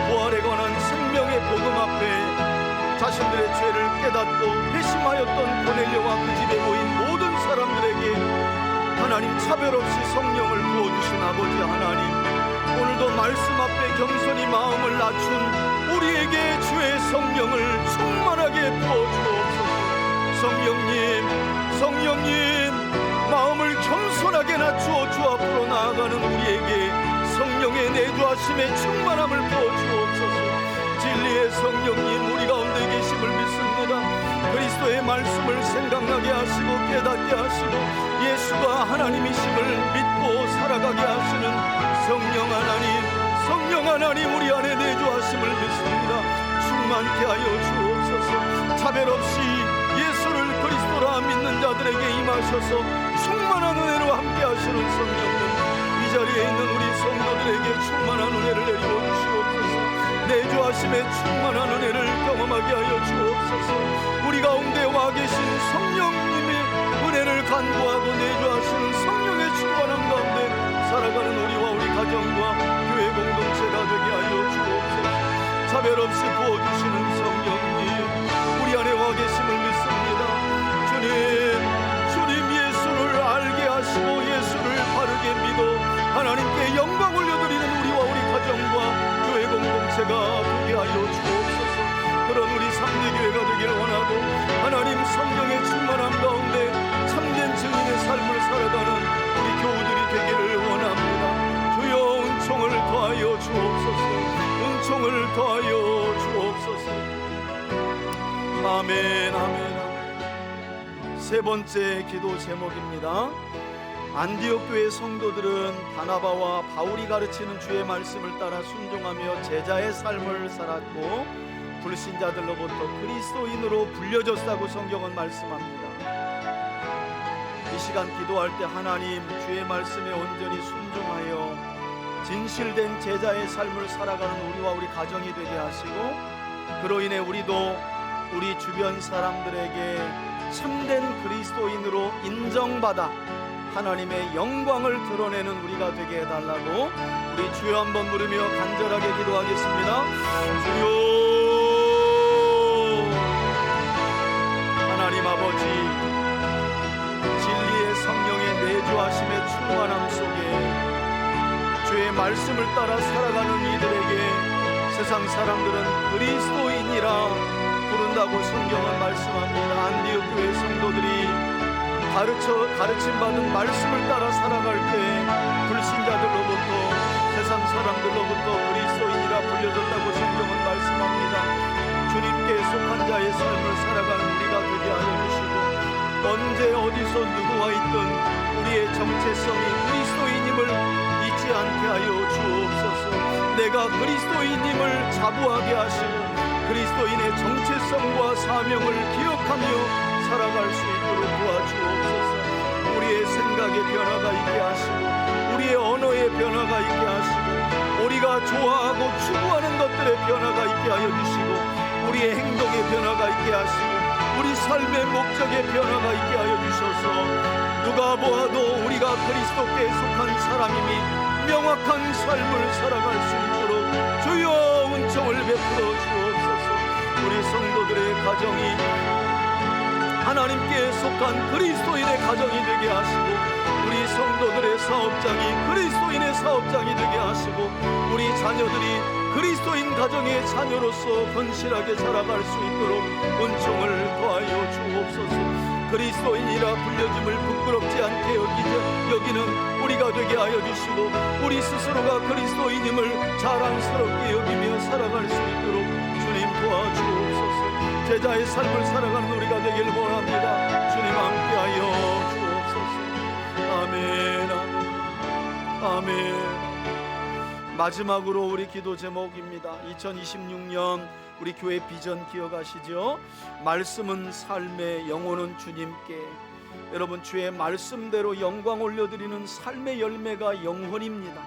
부활에 관한 생명의 복음 앞에 자신들의 죄를 깨닫고 회심하였던 고넬료와 그 집에 모인 모든 사람들에게 하나님 차별 없이 성령을 부어주신 아버지 하나님, 오늘도 말씀 앞에 겸손히 마음을 낮춘 우리에게 주의 성령을 충만하게 부어주옵소서. 성령님, 마음을 겸손하게 낮추어 주 앞으로 나아가는 우리에게 성령의 내주하심의 충만함을 부어주옵소서. 진리의 성령님, 우리 가운데 계심을 믿습니다. 그리스도의 말씀을 생각나게 하시고 깨닫게 하시고 예수가 하나님이심을 믿고 살아가게 하시는 성령 하나님, 우리 안에 내주하심을 믿습니다. 충만케 하여 주옵소서. 차별 없이 예수를 그리스도라 믿는 자들에게 임하셔서 충만한 은혜로 함께 하시는 성령님, 이 자리에 있는 우리 성도들에게 충만한 은혜를 내리워 주시옵소서. 내주하심의 충만한 은혜를 경험하게 하여 주옵소서. 우리 가운데 와 계신 성령님의 은혜를 간구하고 내주하시는 성령의 충만함 가운데 살아가는 우리와 우리 가정과 교회 공동체가 되게 하여 주옵소서. 차별 없이 부어주시는 성령님, 우리 안에 와 계심을 믿습니다. 주님 예수를 알게 하시고 예수를 바르게 믿어 하나님께 영광 올려드리는 우리와 우리 가정과 교회 공동체가 되게 하여 주옵소서. 그런 우리 삼대교회가 되길 원하고 하나님 성령의 충만함 가운데 참된 증인의 삶을 살아가는 우리 교우들이 되기를 원합니다. 주여, 은총을 더하여 주옵소서. 은총을 더하여 주옵소서. 아멘, 아멘. 세 번째 기도 제목입니다. 안디옥 교회 성도들은 바나바와 바울이 가르치는 주의 말씀을 따라 순종하며 제자의 삶을 살았고 불신자들로부터 그리스도인으로 불려졌다고 성경은 말씀합니다. 이 시간 기도할 때 하나님, 주의 말씀에 온전히 순종하여 진실된 제자의 삶을 살아가는 우리와 우리 가정이 되게 하시고, 그로 인해 우리도 우리 주변 사람들에게 참된 그리스도인으로 인정받아 하나님의 영광을 드러내는 우리가 되게 해달라고 우리 주여 한번 부르며 간절하게 기도하겠습니다. 주여, 하나님 아버지, 진리의 성령의 내주하심의 충만함 속에 주의 말씀을 따라 살아가는 이들에게 세상 사람들은 그리스도인이라 부른다고 성경은 말씀합니다. 안디옥 교회 성도들이 가르침받은 말씀을 따라 살아갈 때 불신자들로부터 세상 사람들로부터 그리스도인이라 불려졌다고 성경은 말씀합니다. 주님께 속한 자의 삶을 살아가는 우리가 되게 하여 주시고, 언제 어디서 누구와 있든 우리의 정체성이 그리스도인임을 잊지 않게 하여 주옵소서. 내가 그리스도인임을 자부하게 하시고 그리스도인의 정체성과 사명을 기억하며 살아갈 수 있도록 도와주옵소서. 우리의 생각의 변화가 있게 하시고 우리의 언어의 변화가 있게 하시고 우리가 좋아하고 추구하는 것들의 변화가 있게 하여 주시고 우리의 행동의 변화가 있게 하시고 우리 삶의 목적의 변화가 있게 하여 주셔서 누가 보아도 우리가 그리스도께 속한 사람임이 명확한 삶을 살아갈 수 있도록 주여 은총을 베풀어 주옵소서. 우리 성도들의 가정이 하나님께 속한 그리스도인의 가정이 되게 하시고 우리 성도들의 사업장이 그리스도인의 사업장이 되게 하시고 우리 자녀들이 그리스도인 가정의 자녀로서 건실하게 자라갈 수 있도록 은총을 더하여 주옵소서. 그리스도인이라 불려짐을 부끄럽지 않게 여기는 우리가 되게 하여 주시고, 우리 스스로가 그리스도인임을 자랑스럽게 여기며 살아갈 수 있도록 주님 도와주옵소서. 제자의 삶을 살아가는 우리가 되길 원합니다. 주님 함께하여 주옵소서. 아멘, 아멘, 아멘. 마지막으로 우리 기도 제목입니다. 2026년 우리 교회 비전 기억하시죠? 말씀은 삶의, 영혼은 주님께. 여러분, 주의 말씀대로 영광 올려드리는 삶의 열매가 영혼입니다.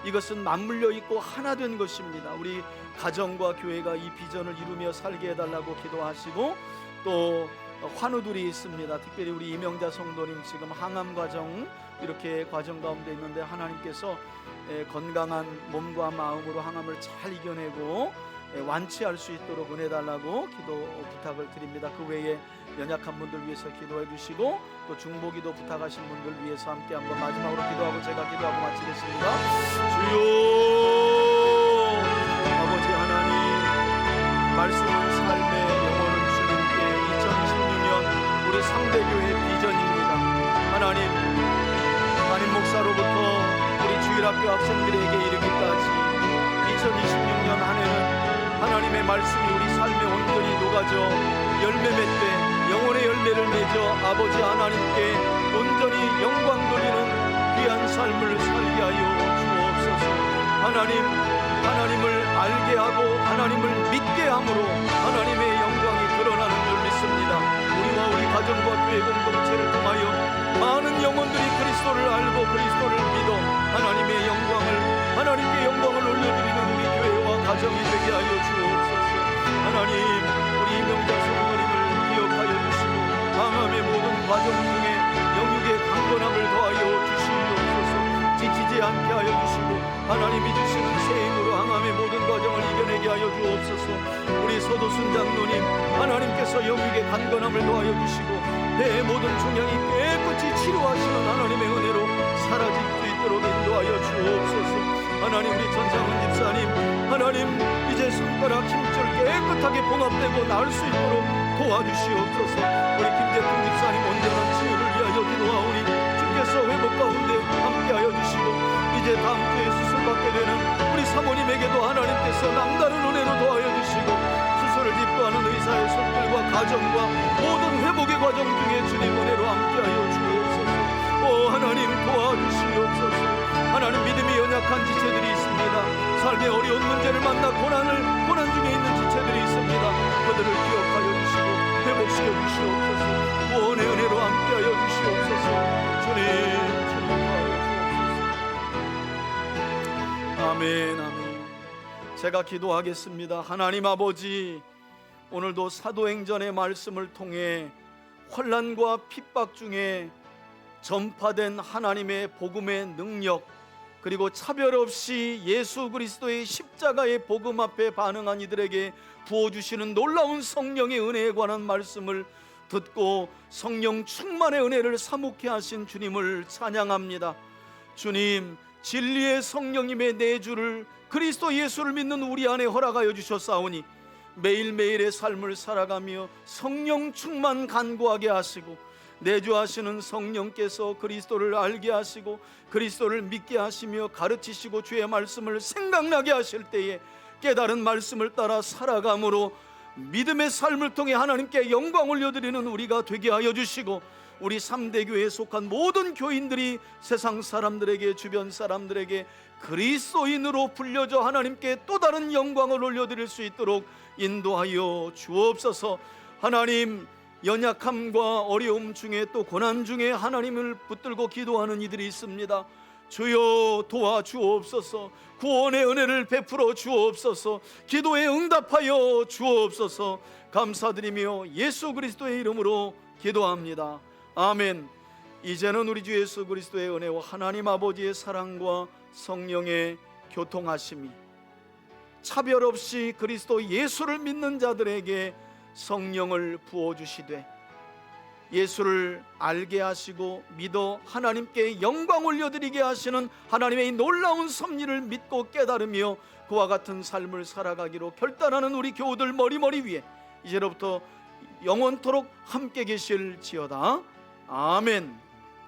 이것은 맞물려 있고 하나 된 것입니다. 우리 가정과 교회가 이 비전을 이루며 살게 해달라고 기도하시고, 또 환우들이 있습니다. 특별히 우리 이명자 성도님 지금 항암 과정, 이렇게 과정 가운데 있는데 하나님께서 건강한 몸과 마음으로 항암을 잘 이겨내고 완치할 수 있도록 은혜 달라고 기도 부탁을 드립니다. 그 외에 연약한 분들 위해서 기도해 주시고, 또 중보기도 부탁하신 분들 위해서 함께 한번 마지막으로 기도하고 제가 기도하고 마치겠습니다. 주여, 아버지 하나님, 말씀은 삶의, 영혼은 주님께. 2026년 우리 상대교회 비전입니다. 하나님, 담임 목사로부터 우리 주일학교 학생들에게 이르기까지 2026년 한 해는 하나님의 말씀이 우리 삶에 온전히 녹아져 열매 맺되 영혼의 열매를 맺어 아버지 하나님께 온전히 영광 돌리는 귀한 삶을 살게 하여 주옵소서. 하나님을 알게 하고 하나님을 믿게 함으로 하나님의 영광이 드러나는 줄 믿습니다. 우리와 우리 가정과 교회 공동체를 통하여 많은 영혼들이 그리스도를 알고 그리스도를 믿어 하나님께 영광을 올려드리는 우리 교회와 가정이 되게 하여 주옵소서. 하나님, 우리 이명자 성도님을 기억하여 주시고 항암의 모든 과정 중에 영육의 강건함을 더하여 주시옵소서. 지치지 않게 하여 주시고 하나님이 주시는 새 힘으로 항암의 모든 과정을 이겨내게 하여 주옵소서. 우리 서도순 장로님, 하나님께서 영육의 강건함을 더하여 주시고 배의 모든 종양이 깨끗이 치료하시는 하나님의 은혜로 사라질 수 있도록 인도하여 주옵소서. 하나님, 우리 전상훈 집사님, 하나님 이제 손가락 힘줄 깨끗하게 봉합되고 나을 수 있도록 도와주시옵소서. 우리 김재풍 집사님 온전한 치유를 위하여 기도하오니 주께서 회복 가운데 함께하여 주시고, 이제 다음 주에 수술받게 되는 우리 사모님에게도 하나님께서 남다른 은혜로 도와여 주시고, 수술을 집도하는 의사의 손길과 가정과 모든 회복의 과정 중에 주님 은혜로 함께하여 주옵소서. 하나님 도와주시옵소서. 하나님, 믿음이 연약한 지체들이 있습니다. 삶의 어려운 문제를 만나 고난 중에 있는 지체들이 있습니다. 그들을 기억하여 주시고 회복시켜 주시옵소서. 구원의 은혜로 함께하여 주시옵소서. 주님 도와주옵소서. 아멘, 아멘. 제가 기도하겠습니다. 하나님 아버지, 오늘도 사도행전의 말씀을 통해 환난과 핍박 중에 전파된 하나님의 복음의 능력, 그리고 차별 없이 예수 그리스도의 십자가의 복음 앞에 반응한 이들에게 부어주시는 놀라운 성령의 은혜에 관한 말씀을 듣고 성령 충만의 은혜를 사모케 하신 주님을 찬양합니다. 주님, 진리의 성령님의 내주를 그리스도 예수를 믿는 우리 안에 허락하여 주셨사오니 매일매일의 삶을 살아가며 성령 충만 간구하게 하시고, 내주하시는 성령께서 그리스도를 알게 하시고 그리스도를 믿게 하시며 가르치시고 주의 말씀을 생각나게 하실 때에 깨달은 말씀을 따라 살아감으로 믿음의 삶을 통해 하나님께 영광 올려드리는 우리가 되게 하여 주시고, 우리 3대 교회에 속한 모든 교인들이 세상 사람들에게, 주변 사람들에게 그리스도인으로 불려져 하나님께 또 다른 영광을 올려드릴 수 있도록 인도하여 주옵소서. 하나님, 연약함과 어려움 중에 또 고난 중에 하나님을 붙들고 기도하는 이들이 있습니다. 주여 도와주옵소서. 구원의 은혜를 베풀어 주옵소서. 기도에 응답하여 주옵소서. 감사드리며 예수 그리스도의 이름으로 기도합니다. 아멘. 이제는 우리 주 예수 그리스도의 은혜와 하나님 아버지의 사랑과 성령의 교통하심이 차별 없이 그리스도 예수를 믿는 자들에게 성령을 부어주시되 예수를 알게 하시고 믿어 하나님께 영광 올려드리게 하시는 하나님의 이 놀라운 섭리를 믿고 깨달으며 그와 같은 삶을 살아가기로 결단하는 우리 교우들 머리머리 위에 이제로부터 영원토록 함께 계실지어다. 아멘.